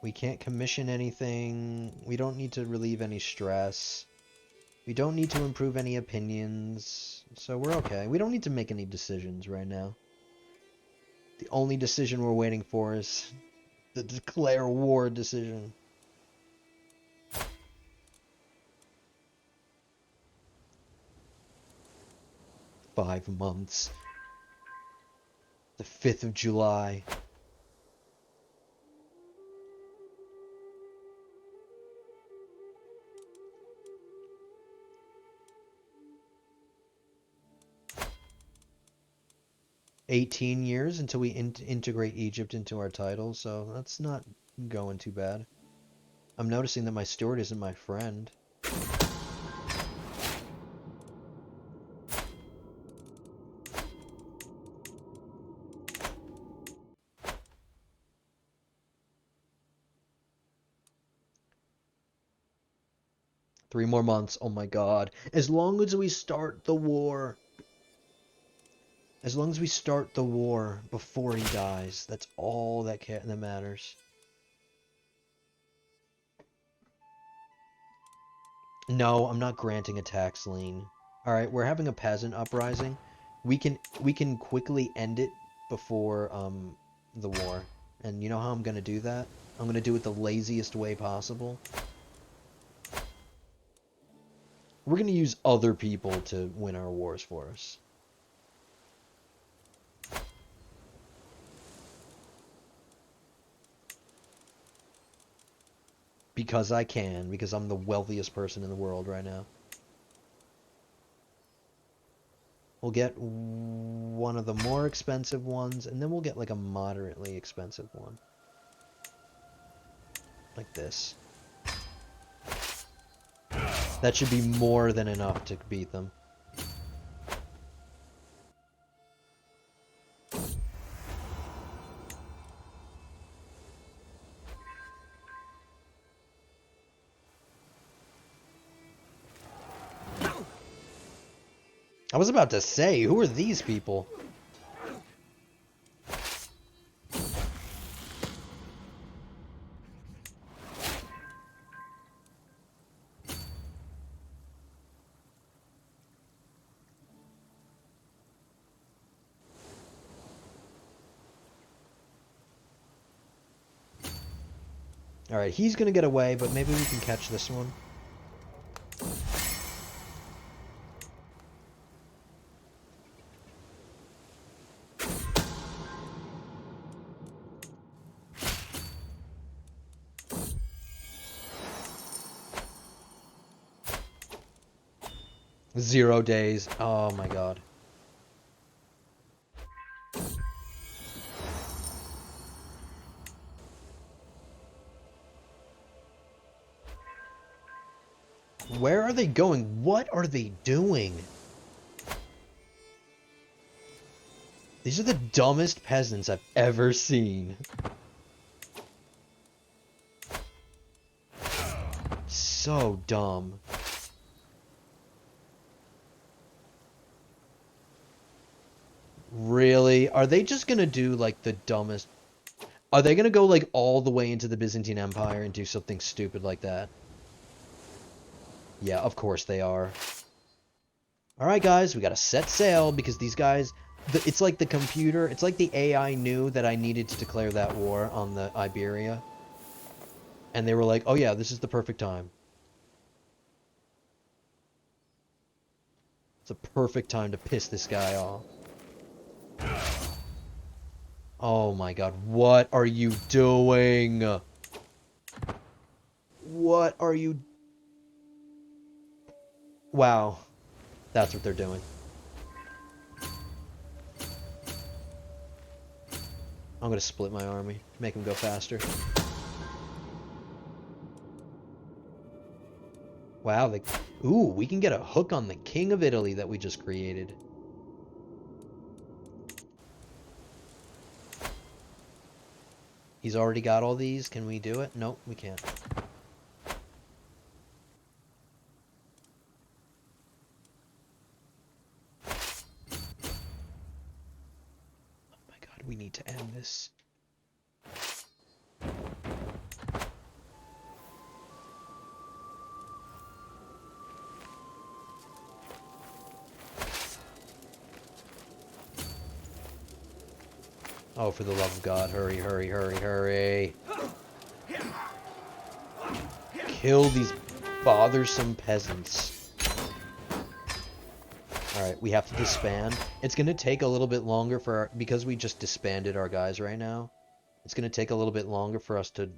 We can't commission anything. We don't need to relieve any stress. We don't need to improve any opinions. So we're okay. We don't need to make any decisions right now. The only decision we're waiting for is the declare war decision. "5 months. The 5th of July. "18 years until we integrate Egypt into our title, so that's not going too bad. I'm noticing that my steward isn't my friend. "3 more months. Oh my god. As long as we start the war. As long as we start the war before he dies. That's all that matters. No, I'm not granting a tax lien. Alright, we're having a peasant uprising. We can quickly end it before the war. And you know how I'm gonna do that? I'm gonna do it the laziest way possible. We're gonna use other people to win our wars for us. Because I can, because I'm the wealthiest person in the world right now. We'll get one of the more expensive ones, and then we'll get like a moderately expensive one. Like this. That should be more than enough to beat them. I was about to say, who are these people? Alright, he's gonna get away, but maybe we can catch this one. Zero days. Oh my god. Where are they going? What are they doing? These are the dumbest peasants I've ever seen. So dumb. Really? Are they just gonna do, like, the dumbest... Are they gonna go, like, all the way into the Byzantine Empire and do something stupid like that? Yeah, of course they are. Alright, guys, we gotta set sail, because these guys... It's like the computer... It's like the AI knew that I needed to declare that war on the Iberia. And they were like, oh yeah, this is the perfect time. It's a perfect time to piss this guy off. Oh my god, what are you doing? What are you... Wow, that's what they're doing. I'm gonna split my army, make them go faster. Wow, ooh, we can get a hook on the King of Italy that we just created. He's already got all these. Can we do it? Nope, we can't. Oh my god, we need to end this. Oh, for the love of God, hurry, hurry, hurry, hurry. Kill these bothersome peasants. Alright, we have to disband. It's going to take a little bit longer because we just disbanded our guys right now. It's going to take a little bit longer for us to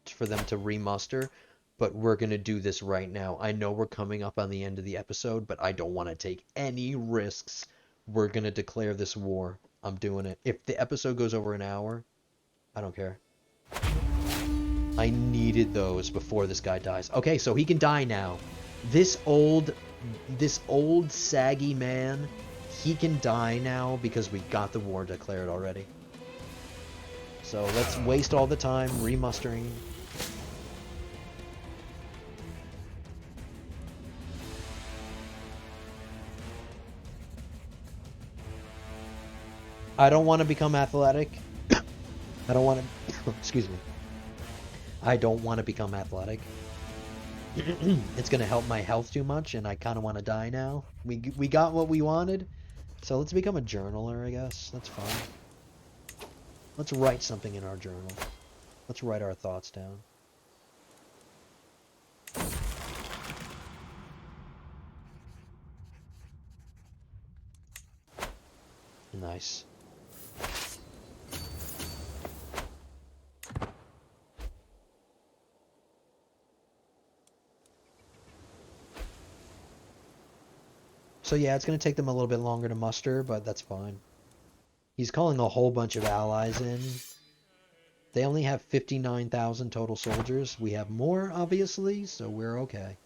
for them to remuster, but we're going to do this right now. I know we're coming up on the end of the episode, but I don't want to take any risks. We're going to declare this war. I'm doing it. If the episode goes over an hour, I don't care. I needed those before this guy dies. Okay, so he can die now. This old saggy man, he can die now because we got the war declared already. So let's waste all the time remustering. I don't want to become athletic. I don't want to... Excuse me. I don't want to become athletic. It's going to help my health too much, and I kind of want to die now. We got what we wanted, so let's become a journaler, I guess. That's fine. Let's write something in our journal. Let's write our thoughts down. Nice. So yeah, it's going to take them a little bit longer to muster, but that's fine. He's calling a whole bunch of allies in. They only have 59,000 total soldiers. We have more, obviously, so we're okay.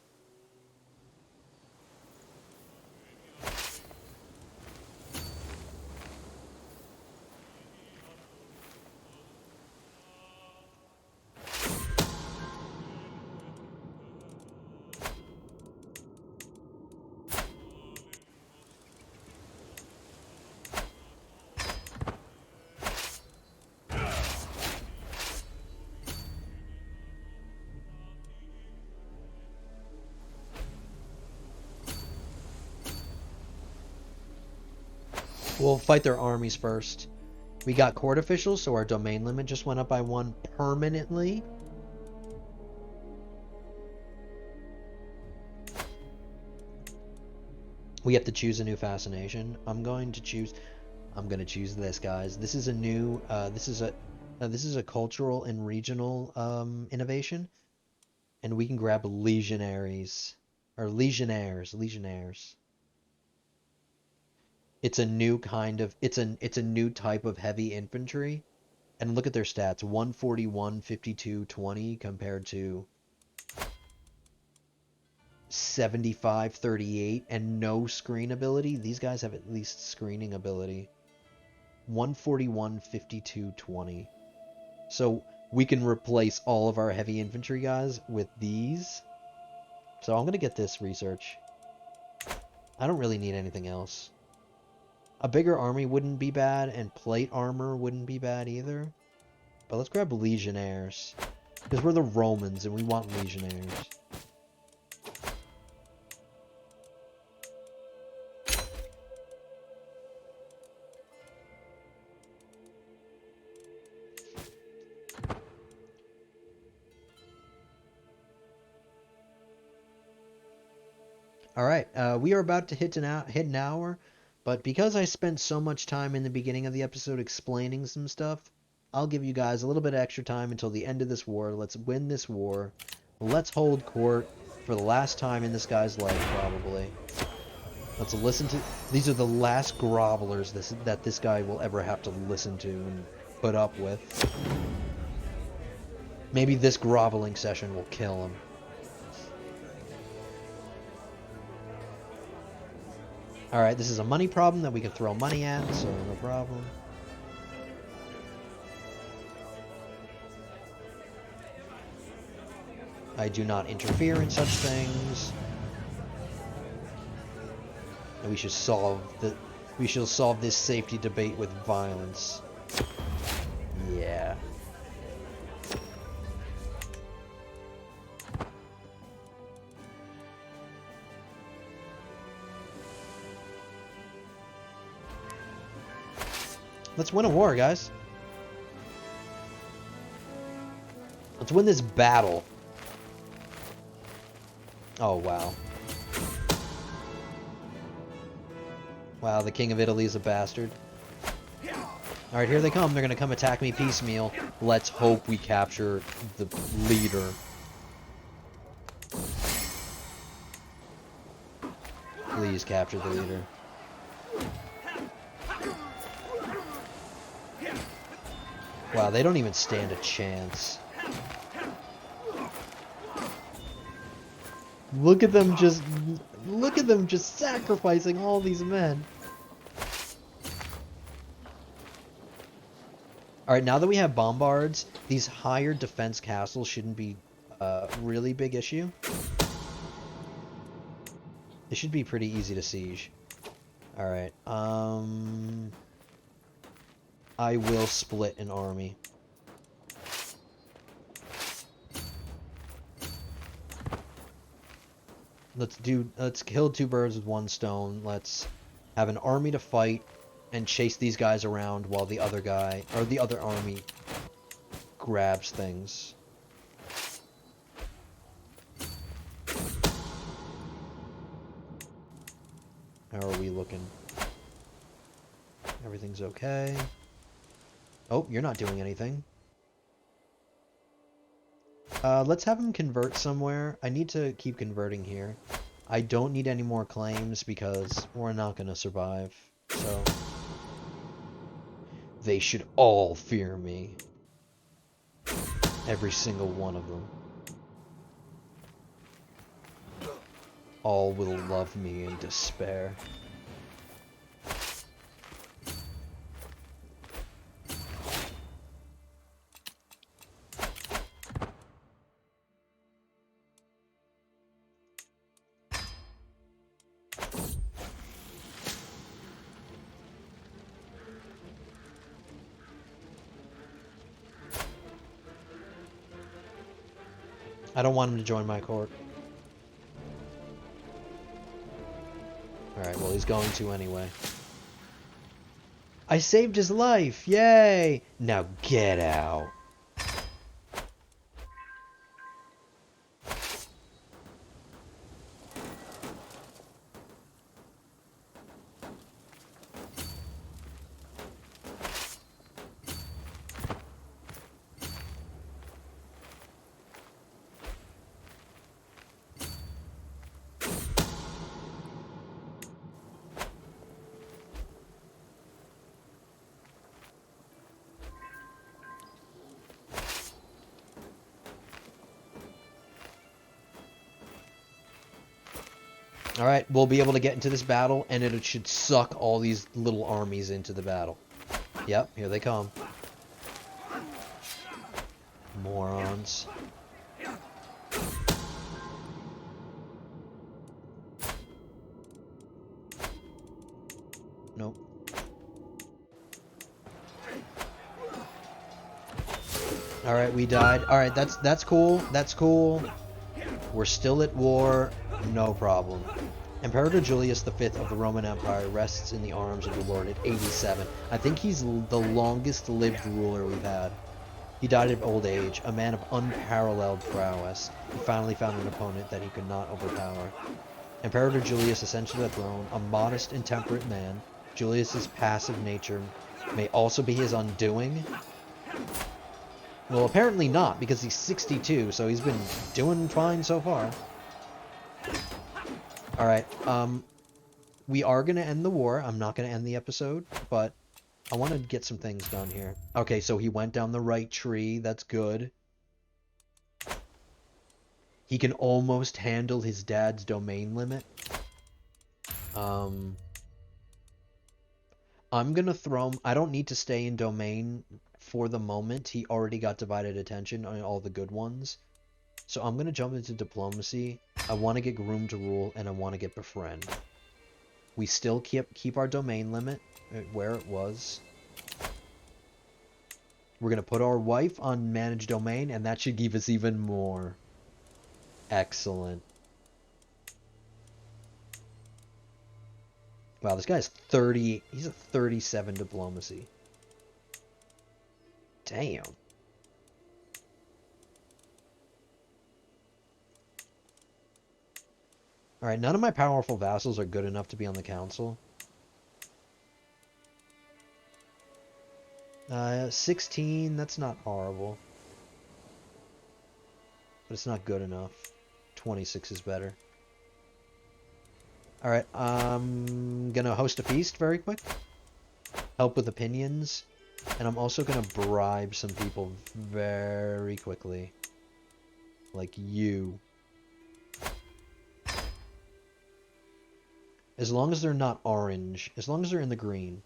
We'll fight their armies first. We got court officials, so our domain limit just went up by 1 permanently. We have to choose a new fascination. I'm going to choose this, guys. This is a new this is a cultural and regional innovation, and we can grab legionaries or legionnaires. It's a new kind of it's a new type of heavy infantry. And look at their stats. 141, 52, 20 compared to 75, 38 and no screen ability. These guys have at least screening ability. 141, 52, 20. So we can replace all of our heavy infantry guys with these. So I'm going to get this research. I don't really need anything else. A bigger army wouldn't be bad, and plate armor wouldn't be bad either. But let's grab legionnaires. Because we're the Romans, and we want legionnaires. Alright, we are about to hit an hour. But because I spent so much time in the beginning of the episode explaining some stuff, I'll give you guys a little bit of extra time until the end of this war. Let's win this war. Let's hold court for the last time in this guy's life, probably. Let's listen to... These are the last grovelers that this guy will ever have to listen to and put up with. Maybe this groveling session will kill him. Alright, this is a money problem that we can throw money at, so no problem. I do not interfere in such things. And we shall solve this safety debate with violence. Yeah. Let's win a war, guys. Let's win this battle. Oh, wow. Wow, the King of Italy is a bastard. Alright, here they come. They're gonna come attack me piecemeal. Let's hope we capture the leader. Please capture the leader. Wow, they don't even stand a chance. Look at them just sacrificing all these men. Alright, now that we have bombards, these higher defense castles shouldn't be a really big issue. They should be pretty easy to siege. Alright, I will split an army. Let's kill two birds with one stone. Let's have an army to fight and chase these guys around while the other guy, or the other army, grabs things. How are we looking? Everything's okay. Oh, you're not doing anything. Let's have him convert somewhere. I need to keep converting here. I don't need any more claims because we're not going to survive. So, they should all fear me. Every single one of them. All will love me in despair. I don't want him to join my court. Alright, well, he's going to anyway. I saved his life! Yay! Now get out. Alright, we'll be able to get into this battle, and it should suck all these little armies into the battle. Yep, here they come. Morons. Nope. Alright, we died. Alright, that's cool. That's cool. We're still at war. No problem. Imperator Julius V of the Roman Empire rests in the arms of the Lord at 87. I think he's the longest lived ruler we've had. He died of old age, a man of unparalleled prowess. He finally found an opponent that he could not overpower. Imperator Julius ascended to the throne, a modest and temperate man, Julius's passive nature may also be his undoing. Well, apparently not, because he's 62, so he's been doing fine so far. Alright, we are going to end the war. I'm not going to end the episode, but I want to get some things done here. Okay, so he went down the right tree. That's good. He can almost handle his dad's domain limit. I'm going to throw him... I don't need to stay in domain for the moment. He already got divided attention on all the good ones. So I'm going to jump into diplomacy. I want to get groom to rule, and I want to get befriend. We still keep our domain limit where it was. We're going to put our wife on managed domain, and that should give us even more. Excellent. Wow, this guy's 30... He's a 37 diplomacy. Damn. Alright, none of my powerful vassals are good enough to be on the council. 16, that's not horrible. But it's not good enough. 26 is better. Alright, I'm gonna host a feast very quick. Help with opinions. And I'm also gonna bribe some people very quickly. Like you. As long as they're not orange. As long as they're in the green.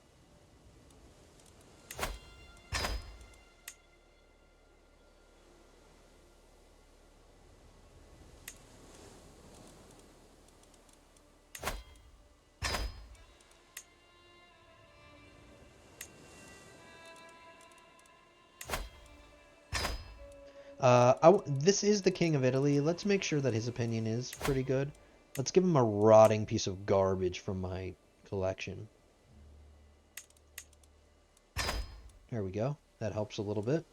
This is the King of Italy. Let's make sure that his opinion is pretty good. Let's give him a rotting piece of garbage from my collection. There we go. That helps a little bit.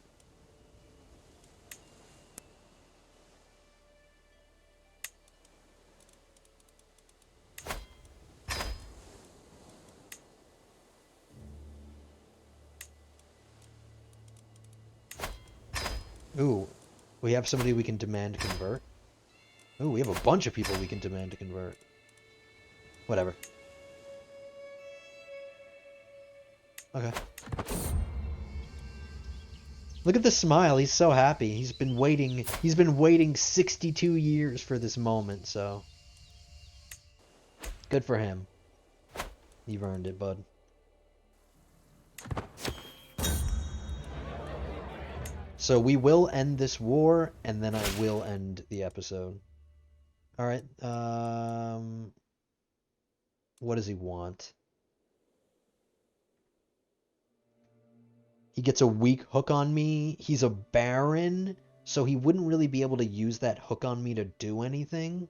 Ooh, we have somebody we can demand to convert. Ooh, we have a bunch of people we can demand to convert. Whatever. Okay. Look at the smile. He's so happy. He's been waiting 62 years for this moment, so good for him. You've earned it, bud. So we will end this war, and then I will end the episode. Alright, what does he want? He gets a weak hook on me. He's a baron, so he wouldn't really be able to use that hook on me to do anything.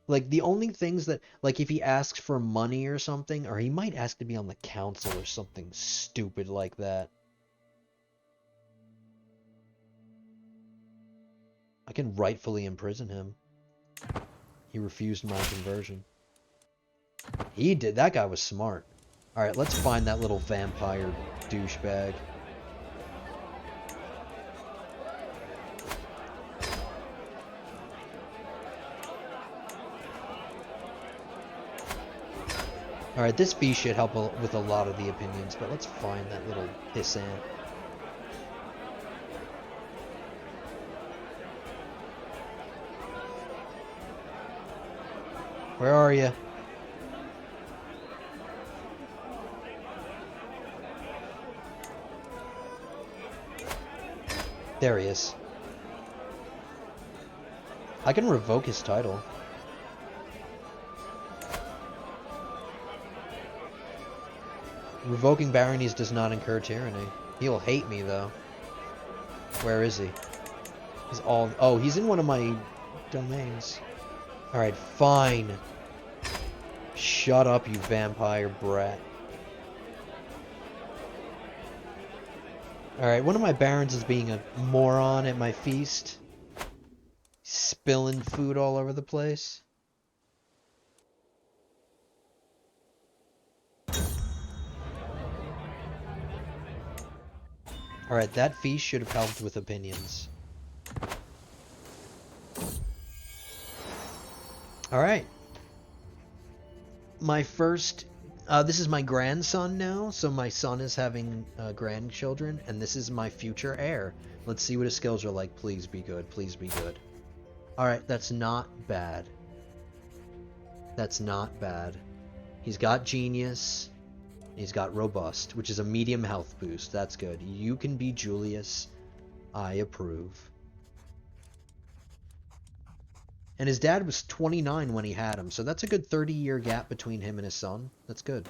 Like, the only things that... Like, if he asks for money or something, or he might ask to be on the council or something stupid like that. I can rightfully imprison him. He refused my conversion. He did. That guy was smart. Alright, let's find that little vampire douchebag. Alright, this fee should help with a lot of the opinions, but let's find that little pissant. Where are you? There he is. I can revoke his title. Revoking baronies does not incur tyranny. He'll hate me, though. Where is he? He's all... Oh, he's in one of my domains. Alright, fine. Shut up, you vampire brat. Alright, one of my barons is being a moron at my feast. Spilling food all over the place. Alright, that feast should have helped with opinions. Alright. My first... this is my grandson now, so my son is having grandchildren, and this is my future heir. Let's see what his skills are like. Please be good. Please be good. Alright, that's not bad. That's not bad. He's got Genius. He's got Robust, which is a medium health boost. That's good. You can be Julius. I approve. And his dad was 29 when he had him, so that's a good 30-year gap between him and his son. That's good.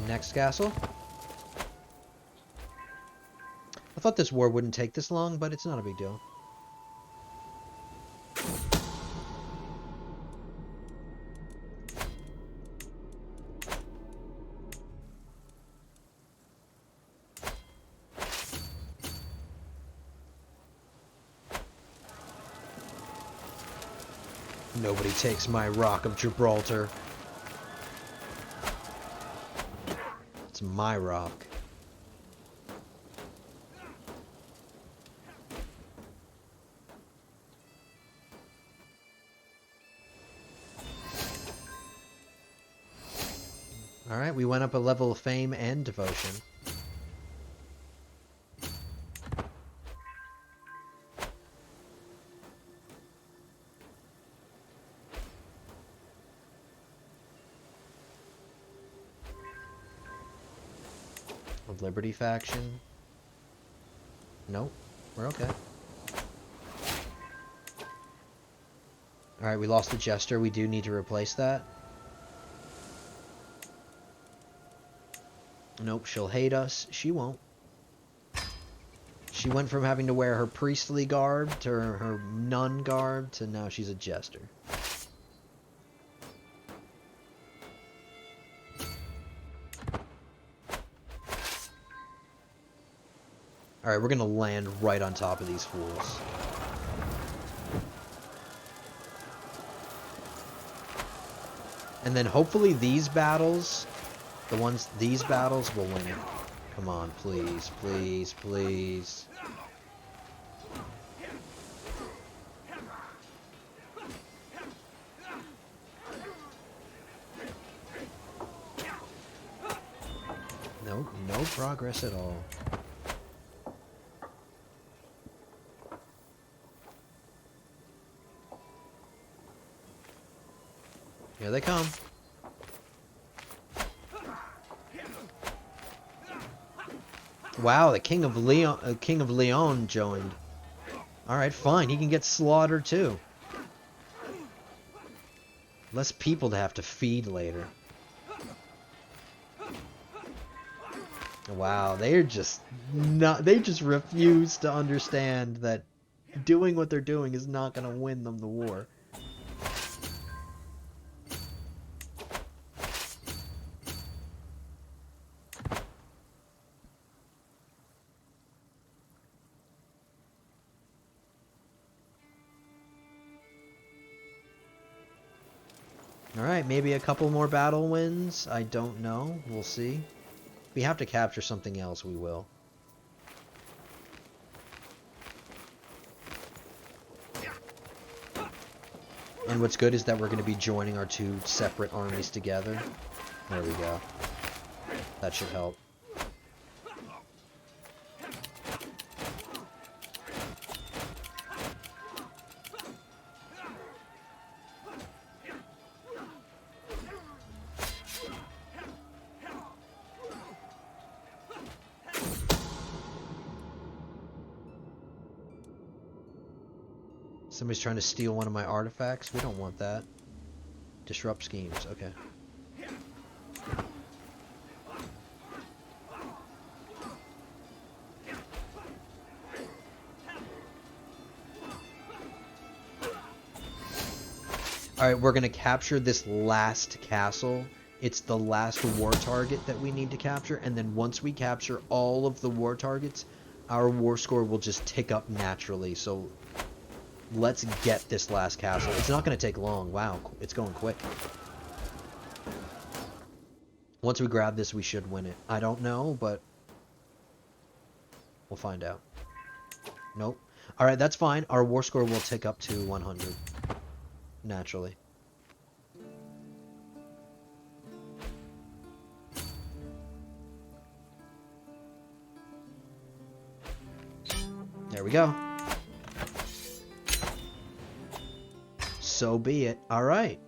Next castle. I thought this war wouldn't take this long, but it's not a big deal. Nobody takes my Rock of Gibraltar. It's my rock. Alright, we went up a level of fame and devotion. Liberty faction. Nope. We're okay. Alright, we lost the Jester. We do need to replace that. Nope, she'll hate us. She won't. She went from having to wear her priestly garb to her nun garb to now she's a Jester. Alright, we're gonna land right on top of these fools. And then hopefully these battles, these battles will win it. Come on, please, please, please. Nope, no progress at all. Here they come. Wow, the King of Leon joined. Alright, fine. He can get slaughtered too. Less people to have to feed later. Wow, they're just not... They just refuse to understand that doing what they're doing is not going to win them the war. Alright, maybe a couple more battle wins. I don't know. We'll see. If we have to capture something else, we will. And what's good is that we're going to be joining our two separate armies together. There we go. That should help. Somebody's trying to steal one of my artifacts. We don't want that. Disrupt schemes. Okay. Alright, we're going to capture this last castle. It's the last war target that we need to capture. And then once we capture all of the war targets, our war score will just tick up naturally. So let's get this last castle. It's not going to take long. Wow, it's going quick. Once we grab this, we should win it. I don't know, but we'll find out. Nope. Alright, that's fine. Our war score will tick up to 100. Naturally. There we go. So be it. Alright.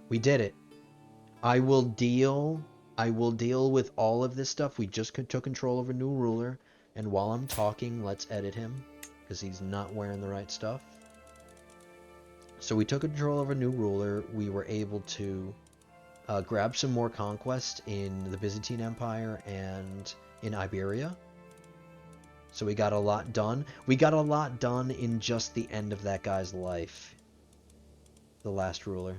We did it. I will deal with all of this stuff. We just took control of a new ruler. And while I'm talking, let's edit him. Because he's not wearing the right stuff. So we took control of a new ruler. We were able to grab some more conquest in the Byzantine Empire and in Iberia. So we got a lot done. We got a lot done in just the end of that guy's life. The last ruler.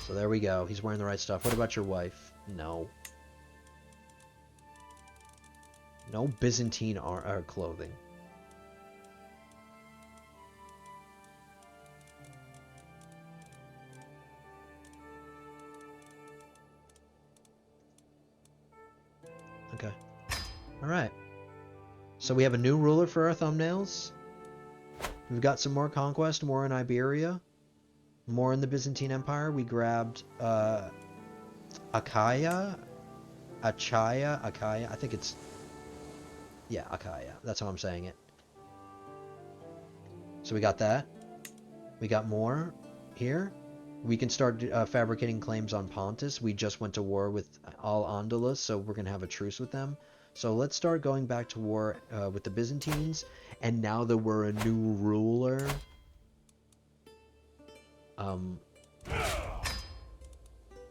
So there we go. He's wearing the right stuff. What about your wife? No. No Byzantine clothing. Okay. Alright. So we have a new ruler for our thumbnails. We've got some more conquest, more in Iberia. More in the Byzantine Empire. We grabbed Achaia. I think it's... Yeah, Achaia. That's how I'm saying it. So we got that. We got more here. We can start fabricating claims on Pontus. We just went to war with Al-Andalus, so we're going to have a truce with them. So let's start going back to war with the Byzantines. And now that we're a new ruler...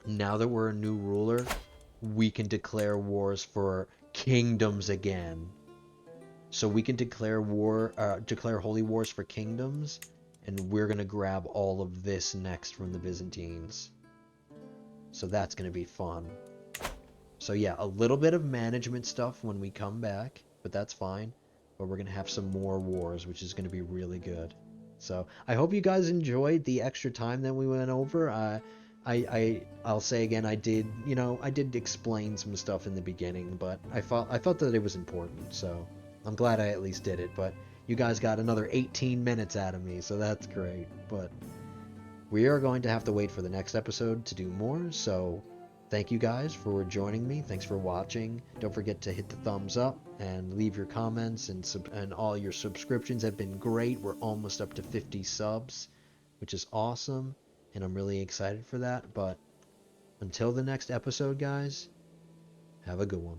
now that we're a new ruler, we can declare wars for kingdoms again. So we can declare holy wars for kingdoms, and we're gonna grab all of this next from the Byzantines. So that's gonna be fun. So yeah, a little bit of management stuff when we come back, but that's fine. But we're gonna have some more wars, which is gonna be really good. So I hope you guys enjoyed the extra time that we went over. I'll say again, I did explain some stuff in the beginning, but I felt that it was important. So I'm glad I at least did it. But you guys got another 18 minutes out of me, so that's great. But we are going to have to wait for the next episode to do more. So thank you guys for joining me. Thanks for watching. Don't forget to hit the thumbs up and leave your comments, and all your subscriptions have been great. We're almost up to 50 subs, which is awesome, and I'm really excited for that. But until the next episode, guys, have a good one.